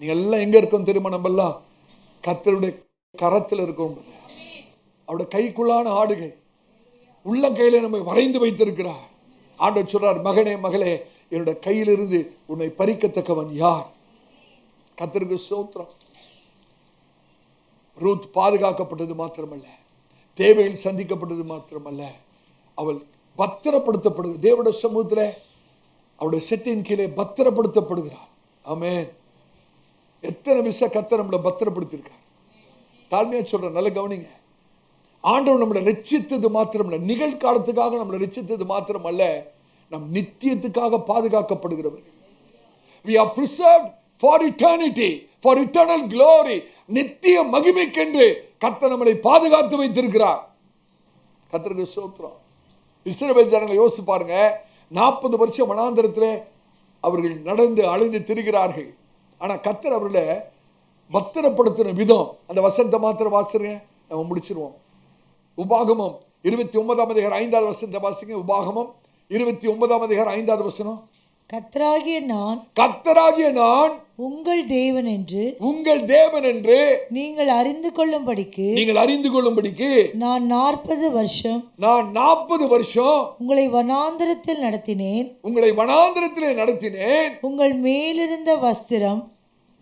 நீங்க எல்லாம் எங்க இருக்கோம் தெரியுமா? நம்ம எல்லாம் கர்த்தருடைய கரத்தில் இருக்கோம். அவருடைய கைக்குள்ளான ஆடுகை உள்ளங்கையில நம்ம வரைந்து வைத்திருக்கிறார். ஆண்டவர் சொல்றார், மகனே மகளே, என்னுடைய கையிலிருந்து உன்னை பறிக்கத்தக்கவன் யார்? கர்த்தருக்கு ஸ்தோத்திரம். ரூத் பாதுகாக்கப்பட்டது மாத்திரமல்ல, தேவையில் சந்திக்கப்பட்டது மாத்திரமல்ல, அவள் பத்திரப்படுத்தப்படுது. தேவனுடைய சமூகத்தில் அவருடைய செட்டின் கீழே பத்திரப்படுத்தப்படுகிறார். ஆமென். எத்தனை விஷயம் கர்த்தர் நம்மளை பத்திரப்படுத்தியிருக்கார். தாழ்மையா சொல்றேன், நல்ல கவனிங்க. ஆண்டவர் நம்மளை ரட்சித்தது மாத்திரமல்ல, நிகழ்காலத்துக்காக நம்மளை ரட்சித்தது மாத்திரமல்ல, நம் நித்தியத்துக்காக பாதுகாக்கப்படுகிறவர்கள். We are preserved for eternity, for eternal glory. நித்திய மகிமைக்கென்று கர்த்தர் நம்மளை பாதுகாத்து வைத்திருக்கிறார். கர்த்தருக்கு ஸ்தோத்திரம். இஸ்ரவேல் ஜனங்களை யோசிச்சு பாருங்க, 40 வருஷம் வனாந்தரத்திலே அவர்கள் நடந்து அலைந்து திரிகிறார்கள். ஆனா கர்த்தர் அவர்களை பத்திரப்படுத்தின விதம், அந்த வசனத்தை மாத்திரம் வாசிருங்க, நம்ம முடிச்சிருவோம். உபாகமம் 29ஆம் அதிகாரம் 5வது வசனத்தை வாசிங்க. உபாகமம் 29ஆம் அதிகாரம் 5வது வசனம். கர்த்தராகிய நான் கர்த்தராகிய நான் உங்கள் தேவன் என்று உங்கள் தேவன் என்று நீங்கள் அறிந்து கொள்ளும்படிக்கு நீங்கள் அறிந்து கொள்ளும்படிக்கு நான் 40 வருஷம் நான் 40 வருஷம் உங்களை வனாந்தரத்தில் நடத்தினேன். உங்களை வனாந்தரத்திலே நடத்தினேன். உங்கள் மேலிருந்த வஸ்திரம்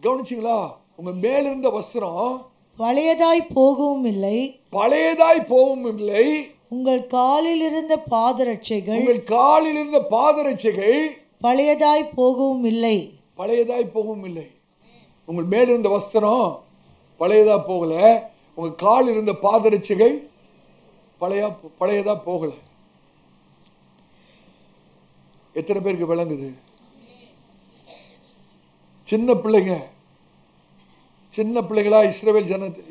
கவனிச்சிங்களா? உங்க மேலிருந்த வஸ்திரம் பழையதாய் போகவும் இல்லை, பழையதாய் போகவும் இல்லை. உங்கள் காலில் இருந்த பாதரட்சைகள் உங்கள் காலில் இருந்த பாதரட்சைகள் பழையதாய் போகவும் இல்லை, பழையதாய் போகவும் இல்லை. உங்கள் மேலிருந்த வஸ்திரம் பழையதா போகல, உங்க காலில் இருந்த பாதரட்சைகள் பழையதா போகல. எத்தனை பேருக்கு விளங்குது? சின்ன பிள்ளைங்களா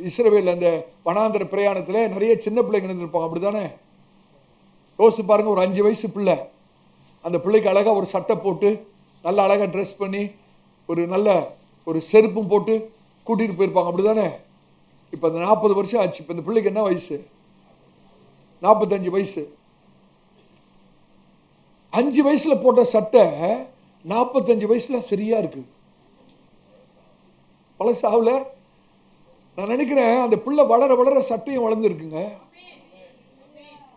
இஸ்ரவேல் அந்த வனாந்தர பிரயாணத்தில் நிறைய சின்ன பிள்ளைங்க இருந்திருப்பாங்க, அப்படித்தானே? யோசிச்சு பாருங்க, ஒரு 5 வயசு பிள்ளை, அந்த பிள்ளைக்கு அழகா ஒரு சட்டை போட்டு நல்ல அழகா ட்ரெஸ் பண்ணி ஒரு செருப்பும் போட்டு கூட்டிட்டு போயிருப்பாங்க, அப்படிதானே? இப்போ அந்த 40 வருஷம் ஆச்சு. இப்போ இந்த பிள்ளைக்கு என்ன வயசு? 45 வயசு. 5 வயசுல போட்ட சட்டை 45 வயசுல சரியா இருக்கு. பழசாவில் நான் நினைக்கிறேன், அந்த பிள்ளை வளர வளர சட்டையும் வளர்ந்துருக்குங்க,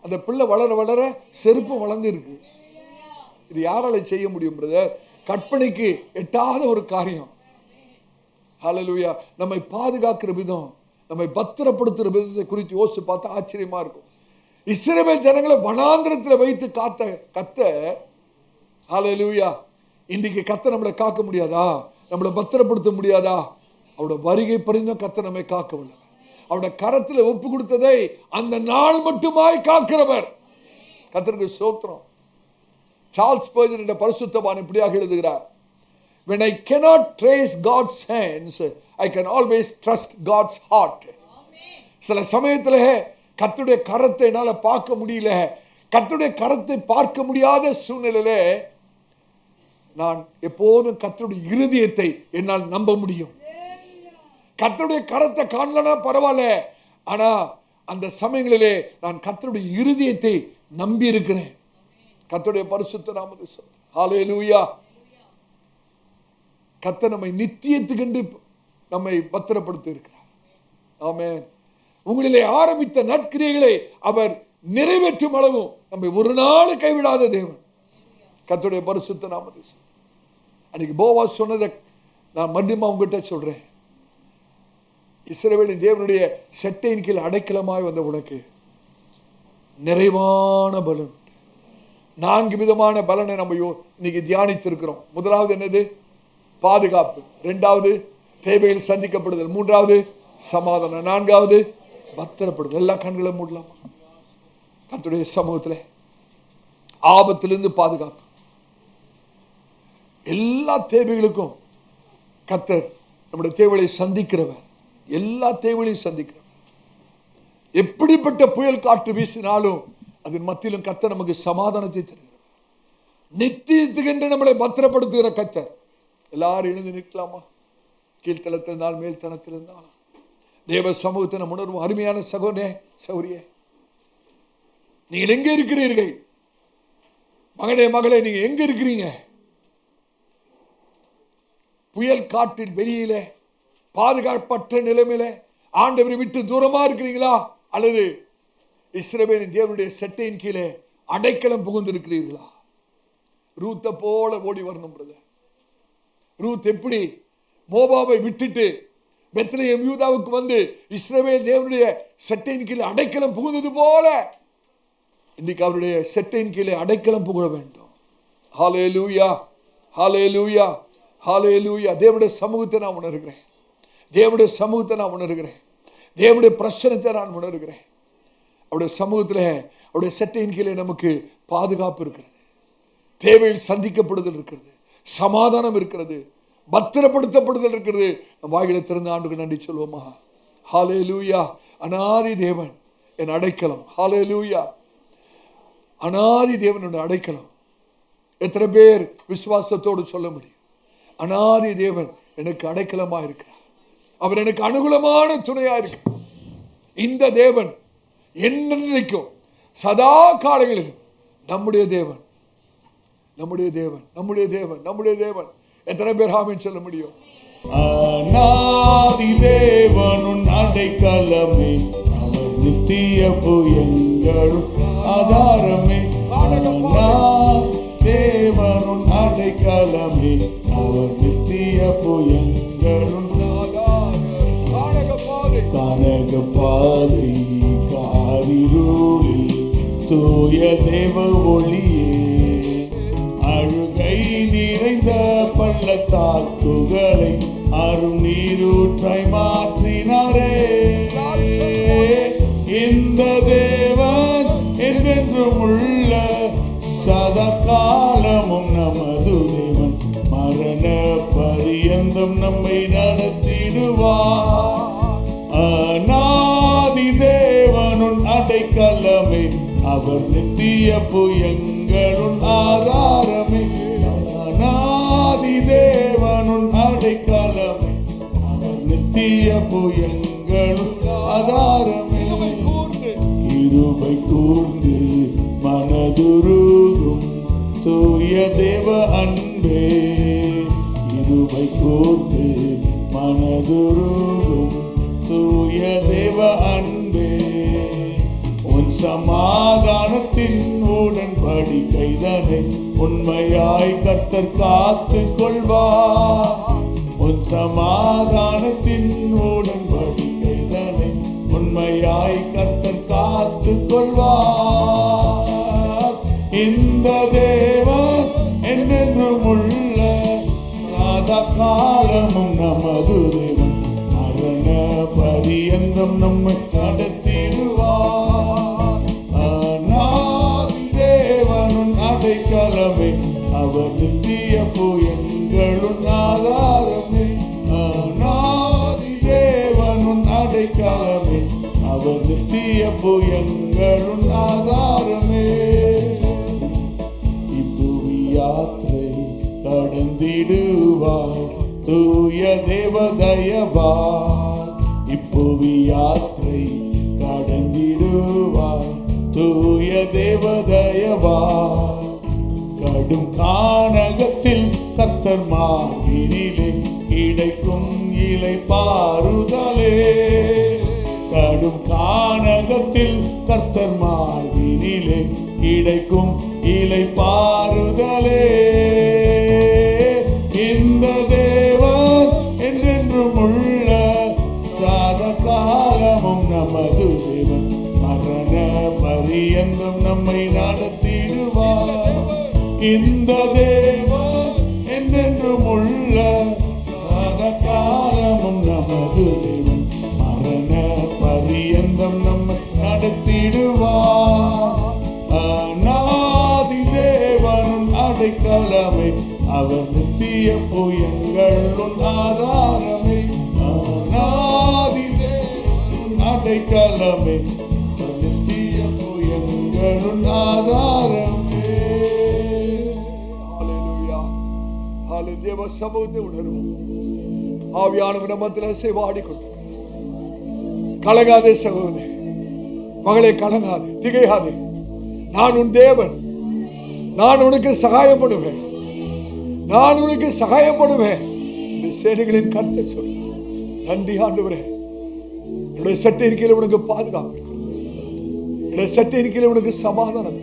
அந்த பிள்ளை வளர வளர செருப்பும் வளர்ந்து இருக்கு. இது யாரால செய்ய முடியும் பிரதர்? கற்பனைக்கு எட்டாத ஒரு காரியம். ஹல்லேலூயா. நம்மை பாதுகாக்கிற விதம், நம்மை பத்திரப்படுத்துகிற விதத்தை குறித்து யோசிச்சு பார்த்தா ஆச்சரியமா இருக்கும். இஸ்ரவேல் ஜனங்களை வனாந்திரத்தில் வைத்து காத்த கர்த்தர், ஹல்லேலூயா, இன்றைக்கு கர்த்தர் நம்மளை காக்க முடியாதா? நம்மளை பத்திரப்படுத்த முடியாதா? அவருடைய வருகை பரிந்தும் கர்த்தர் நம்மை காக்கவில்லை. அவருடைய கரத்தில் ஒப்பு கொடுத்ததை அந்த நாள் மட்டுமாய் காக்கிறவர். கர்த்தருக்கு ஸ்தோத்திரம். சார்ல்ஸ் ஸ்பர்ஜன் என்ற பரிசுத்தவான் இப்படியாக எழுதுகிறார், when I cannot trace God's hands, I can always trust God's heart. சில சமயத்தில் கர்த்தருடைய கரத்தை என்னால் பார்க்க முடியல, கர்த்தருடைய கரத்தை பார்க்க முடியாத சூழ்நிலையில நான் எப்போதும் கர்த்தருடைய இருதயத்தை என்னால் நம்ப முடியும். கர்த்தருடைய கரத்தை காணலனா பரவாயில்ல, ஆனா அந்த சமயங்களிலே நான் கர்த்தருடைய இருதயத்தை நம்பி இருக்கிறேன். கர்த்தருடைய பரிசுத்த நாமத்துக்கு ஹல்லேலூயா. கர்த்தர் நம்மை நித்தியத்துக்கென்று நம்மை பத்திரப்படுத்தி இருக்கிறார். ஆமென். உங்களிலே ஆரம்பித்த நற்கிரியைகளை அவர் நிறைவேற்றும் அளவும் நம்மை ஒரு நாள் கைவிடாத தேவன். கர்த்தருடைய பரிசுத்த நாமத்துக்கு. அன்னைக்கு போவாஸ் சொன்னதை நான் மறுபடியும் உங்ககிட்ட சொல்றேன். இஸ்ரவேலின் தேவனுடைய செட்டையின் கீழ் அடைக்கலமாய் வந்த உனக்கு நிறைவான பலன். 4 விதமான பலனை நம்ம இன்னைக்கு தியானித்திருக்கிறோம். முதலாவது என்னது? பாதுகாப்பு. 2வது தேவைகள் சந்திக்கப்படுதல். 3வது சமாதானம். 4வது பத்திரப்படுதல். எல்லா கண்களை மூடலாம். கர்த்தருடைய சமூகத்தில் ஆபத்திலிருந்து பாதுகாப்பு. எல்லா தேவைகளுக்கும் கர்த்தர் நம்முடைய தேவைகளை சந்திக்கிறவர். எல்லா தேவைகளையும் சந்திக்கிறவர். எப்படிப்பட்ட புயல் காற்று வீசினாலும் அதன் மத்தியிலும் கர்த்தர் நமக்கு சமாதானத்தை தருகிறவர். நித்தியத்துக்கென்று நம்மளை பத்திரப்படுத்துகிற கர்த்தர். எல்லாரும் எழுந்து நிற்கலாமா? கீழ்த்தளத்திருந்தால் மேல் தளத்திலிருந்தாலும் தேவ சமூகத்தை நம் உணர்வும். அருமையான சகோதரனே, சௌரியே, நீங்கள் எங்க இருக்கிறீர்கள்? மகனே, மகளே, நீங்க எங்க இருக்கிறீங்க? புயல் காற்றில் வெளியில பாதுகாப்பற்ற நிலைமையில ஆண்டவரை விட்டு தூரமா இருக்கிறீங்களா? அல்லது இஸ்ரவேலின் தேவனுடைய செட்டையின் கீழே அடைக்கலம் புகுந்திருக்கிறீர்களா? ரூத்தை போல ஓடி வரணும் பிரதர். ரூத் எப்படி மோபாவை விட்டுட்டு பெத்லெஹேம் யூதாவுக்கு வந்து இஸ்ரவேல் தேவனுடைய செட்டையின் கீழே அடைக்கலம் புகுந்தது போல இன்னைக்கு அவருடைய செட்டையின் கீழே அடைக்கலம் புகழ வேண்டும். ஹல்லேலூயா, ஹல்லேலூயா, ஹல்லேலூயா. தேவனுடைய சமூகத்தை நான் உணர்கிறேன். தேவனுடைய சமூகத்தை நான் உணர்கிறேன். தேவனுடைய பிரசன்னத்தை நான் உணர்கிறேன். அவருடைய சமூகத்தில் அவருடைய செட்டையின் கீழே நமக்கு பாதுகாப்பு இருக்கிறது. தேவையில் சந்திக்கப்படுதல் இருக்கிறது. சமாதானம் இருக்கிறது. பத்திரப்படுத்தப்படுதல் இருக்கிறது. நம் வாயிலை திறந்த ஆண்டுக்கு நன்றி சொல்வோமா? ஹல்லேலூயா. அநாதி தேவன் என் அடைக்கலம். ஹல்லேலூயா. அநாதி தேவனுடைய அடைக்கலம். எத்தனை பேர் விசுவாசத்தோடு சொல்ல முடியும்? அநாதி தேவன் எனக்கு அடைக்கலமா இருக்கிறார். அவர் எனக்கு அனுகூலமான துணையா இருக்கிறார். இந்த தேவன் என்னைக்கும் சதா காலங்களிலும் நம்முடைய தேவன். நம்முடைய தேவன், நம்முடைய தேவன், நம்முடைய தேவன். எத்தனை பேர் ஆமென் சொல்ல முடியும்? அநாதி தேவனுன் அடைக்கலமே, அவர் நித்திய புயங்களும் ஆதாரமே. தேவனுன் அடைக்கலமே, அவர் நித்திய புயங்களும் கனக பாதை காரிருளில் தூய தேவ ஒளியே, அழுகை நிறைந்த பள்ளத்தாக்குகளை அரும் நீரூற்றாய் மாற்றினாரே. இந்த தேவன் என்றென்றும் உள்ள சதா காலமும் நமது தேவன், மரண பரியந்தம் நம்மை நடத்திடுவார். அநாதி தேவனுன் அடைக்கலமே, அவர் நித்திய புயங்களும் ஆதாரமே. அநாதி தேவனுன் அடைக்கலமே, அவர் நித்திய புயங்களும் ஆதாரமே. கிருபை கூர்ந்து மனதுருகும் தூய தேவ அன்பே, கிருபை கூர்ந்து மனதுருகும் தூய தேவ அன்பே, உன் சமாதானத்தின் உடன்படிக்கைதனை உண்மையாய் கர்த்தர் காத்து கொள்வார். உன் சமாதானத்தின் உடன்படிக்கைதனை உண்மையாய் கர்த்தர் காத்து கொள்வார். இந்த தேவன் என்றென்றும் உள்ள சதா காலமும் நமது தேவன், மரண பரியந்தம் நம்மை நடத்திடுவார். அநாதி தேவனுன் அடைக்கலமே, அவர் நித்திய புயங்களும் ஆதாரமே. அநாதி தேவனுன் அடைக்கலமே, அவர் நித்திய புயங்களும் ஆதாரமே. இப்புவி யாத்திரை கடந்திடுவாய் தூய தேவ தயவாய். இப்புவி யாத்திரை கடந்திடுவாய் தூய தேவ தயவாய். கடும் கானகத்தில் கர்த்தர் மார்பினிலே கிடைக்கும் இலை பாறுதலே. கடும் கானகத்தில் கர்த்தர் மார்பினிலே கிடைக்கும் இலை பாறுதலே. இந்த தேவன் என்றென்றும் உள்ள சதா காலமும் நமது தேவன், மரண பரியந்தம் நம்மை நடத்திடுவார். இந்த தேவன் என்றென்றும் உள்ள சதா காலமும் நமது தேவன், மரண பரியந்தம் நம்மை நடத்திடுவார். அநாதி தேவனுன் அடைக்கலமே, அவர் நித்திய புயங்களும் ஆதாரமே. அநாதி தேவனுன் அடைக்கலமே, அவர் நித்திய புயங்களும் ஆதாரமே. ஹல்லேலூயா. ஹல்லேலூயா. தேவ சமூகத்தை உணர்வோம். ஆவியானவர் நம்மத்தில் செய்வாடி கொண்டு கலங்காதே சகோதரே, மகளே கலங்காதே, திகையாதே. நான் உன் தேவன், நான் உனக்கு சகாயப்படுவேன், நான் உனக்கு சகாயப்படுவேன் இந்த சேனைகளின் கர்த்தர் சொல். நன்றி ஆண்டவரே, என்னுடைய சட்டையின் கீழே உனக்கு பாதுகாப்பு, என்னுடைய சட்டையின் கீழே உனக்கு சமாதானம்,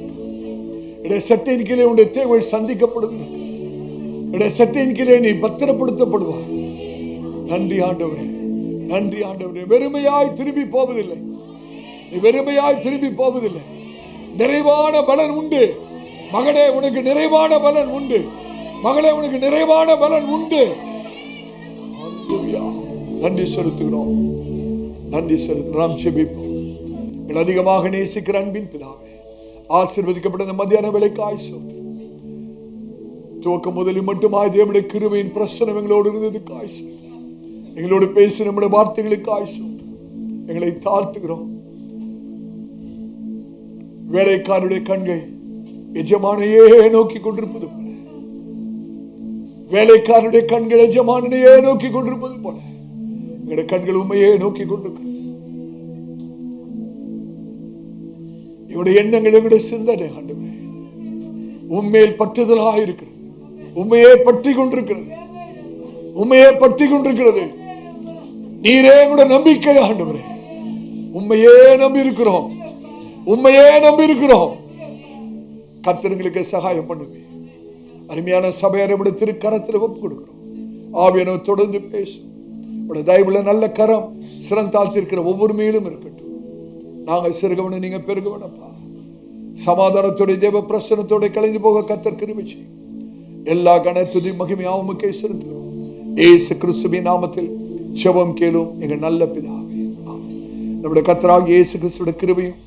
என்னுடைய சட்டையின் கீழே உன்னுடைய தேவைகள் சந்திக்கப்படும், என்னுடைய சட்டையின் கீழே நீ பத்திரப்படுத்தப்படுவாய். நன்றி ஆண்டவரே, நன்றி ஆண்டவரே. வெறுமையாய் திரும்பி போவதில்லை, நீ வெறுமையாய் திரும்பி போவதில்லை. நிறைவான பலன் உண்டு மகளே, உனக்கு நிறைவான பலன் உண்டு மகளே, உனக்கு நிறைவான பலன் உண்டு. நன்றி செலுத்துகிறோம், நன்றி செலுத்துகிறோம். நாம் செபிப்போம். அதிகமாக நேசிக்கிற அன்பின் பிதாவே, ஆசீர்வதிக்கப்பட்ட மத்தியான வேளைக்காய் சோதனை துவக்கம் முதலில் மட்டுமாய் தேவனுடைய கிருபையின் பிரசனம் எங்களோடு இருந்ததுக்காய் சோதனை, எங்களோடு பேசி நம்முடைய வார்த்தைகளுக்காய் சோதனை எங்களை தாழ்த்துகிறோம். வேலைக்காரனுடைய கண்கள் எஜமானையே நோக்கி கொண்டிருப்பது போல, வேலைக்காரனுடைய கண்கள் எஜமானையே நோக்கி கொண்டிருப்பது போல எங்களுடைய கண்கள் உண்மையே நோக்கி கொண்டிருக்கிறது. எங்களுடைய எண்ணங்கள், எங்களுடைய சிந்தனை ஆண்டவரே உண்மையில் பற்றுதலாக இருக்கிறது. உண்மையே பற்றி கொண்டிருக்கிறது. உண்மையே பற்றி கொண்டிருக்கிறது. நீரே கூட நம்பிக்கை ஆண்டவரே. உண்மையே நம்பி இருக்கிறோம். உண்மையே நம்பி இருக்கிறோம். கர்த்தருக்கு சகாயம் பண்ணுவேன். அருமையான சபையாரை திருக்கரத்தில் ஒப்பு கொடுக்கிறோம். ஆவியானவர் தொடர்ந்து பேசும். தயவுல நல்ல கரம் சிறந்தாழ்த்திருக்கிற ஒவ்வொரு மேலும் இருக்கட்டும். நாங்கள் சிறுகவன நீங்க பெருகவனப்பா. சமாதானத்தோட தேவ பிரசனத்தோட கலைந்து போக கர்த்தர் கிருபை செய்யும். எல்லா கனத்துதி மகிமையாவும் உமக்கே செலுத்துகிறோம். இயேசு கிறிஸ்துவின் நாமத்தில் ஜெபம் கேளும் எங்கள் நல்ல பிதாவே. ஆமென். நம்முடைய கர்த்தராகிய இயேசு கிறிஸ்துவின் கிருபையும்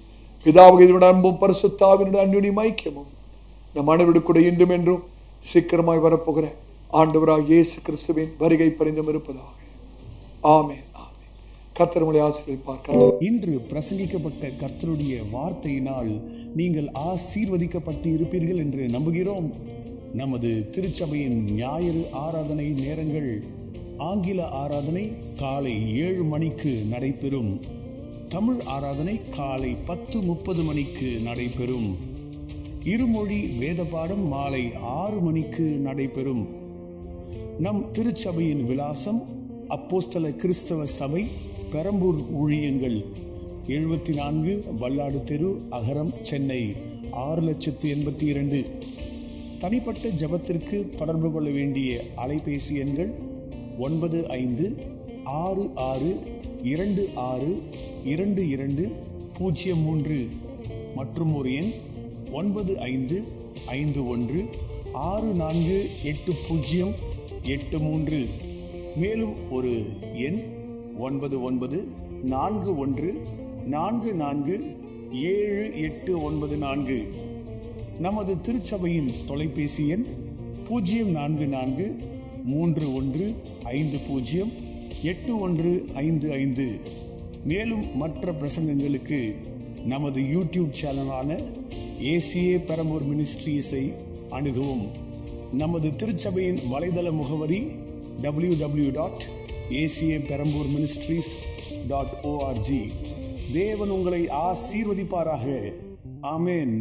பிதாவுடைய அன்பும் பரிசுத்தாவினுடைய அன்யோன்ய ஐக்கியமும் நம் அனைவருடைய கூட இன்றும் என்றும் சீக்கிரமாய் வரப்போகிற ஆண்டவராகிய இயேசு கிறிஸ்துவின் வருகை பரிந்தும் இருப்பதாக. ஆமென். கர்த்தர் உங்களை ஆசீர்வதிப்பார். இன்று பிரசங்கிக்கப்பட்ட கர்த்தருடைய வார்த்தையினால் நீங்கள் ஆசீர்வதிக்கப்பட்டு இருப்பீர்கள் என்று நம்புகிறோம். நமது திருச்சபையின் ஞாயிறு ஆராதனை நேரங்கள்: ஆங்கில ஆராதனை காலை 7 மணிக்கு நடைபெறும். தமிழ் ஆராதனை காலை 10:30 மணிக்கு நடைபெறும். இருமொழி வேத பாடம் மாலை 6 மணிக்கு நடைபெறும். நம் திருச்சபையின் விலாசம்: அப்போஸ்தல கிறிஸ்தவ சபை, பெரம்பூர் ஊழியங்கள், 74 வல்லாடு தெரு, அகரம், சென்னை 6,82,000. தனிப்பட்ட ஜெபத்திற்கு தொடர்பு கொள்ள வேண்டிய அலைபேசி எண்கள் 9566262203 மற்றும் ஒரு எண் 9551648083. மேலும் ஒரு எண் 9941447894. நமது திருச்சபையின் தொலைபேசி எண் 04431508155. மேலும் மற்ற பிரசங்கங்களுக்கு நமது யூடியூப் சேனலான ஏசிஏ பெரம்பூர் மினிஸ்ட்ரீஸை அணுகவும். நமது திருச்சபையின் வலைதள முகவரி www.acaperambourministries.org. தேவன் உங்களை ஆசீர்வதிப்பாராக. ஆமென்.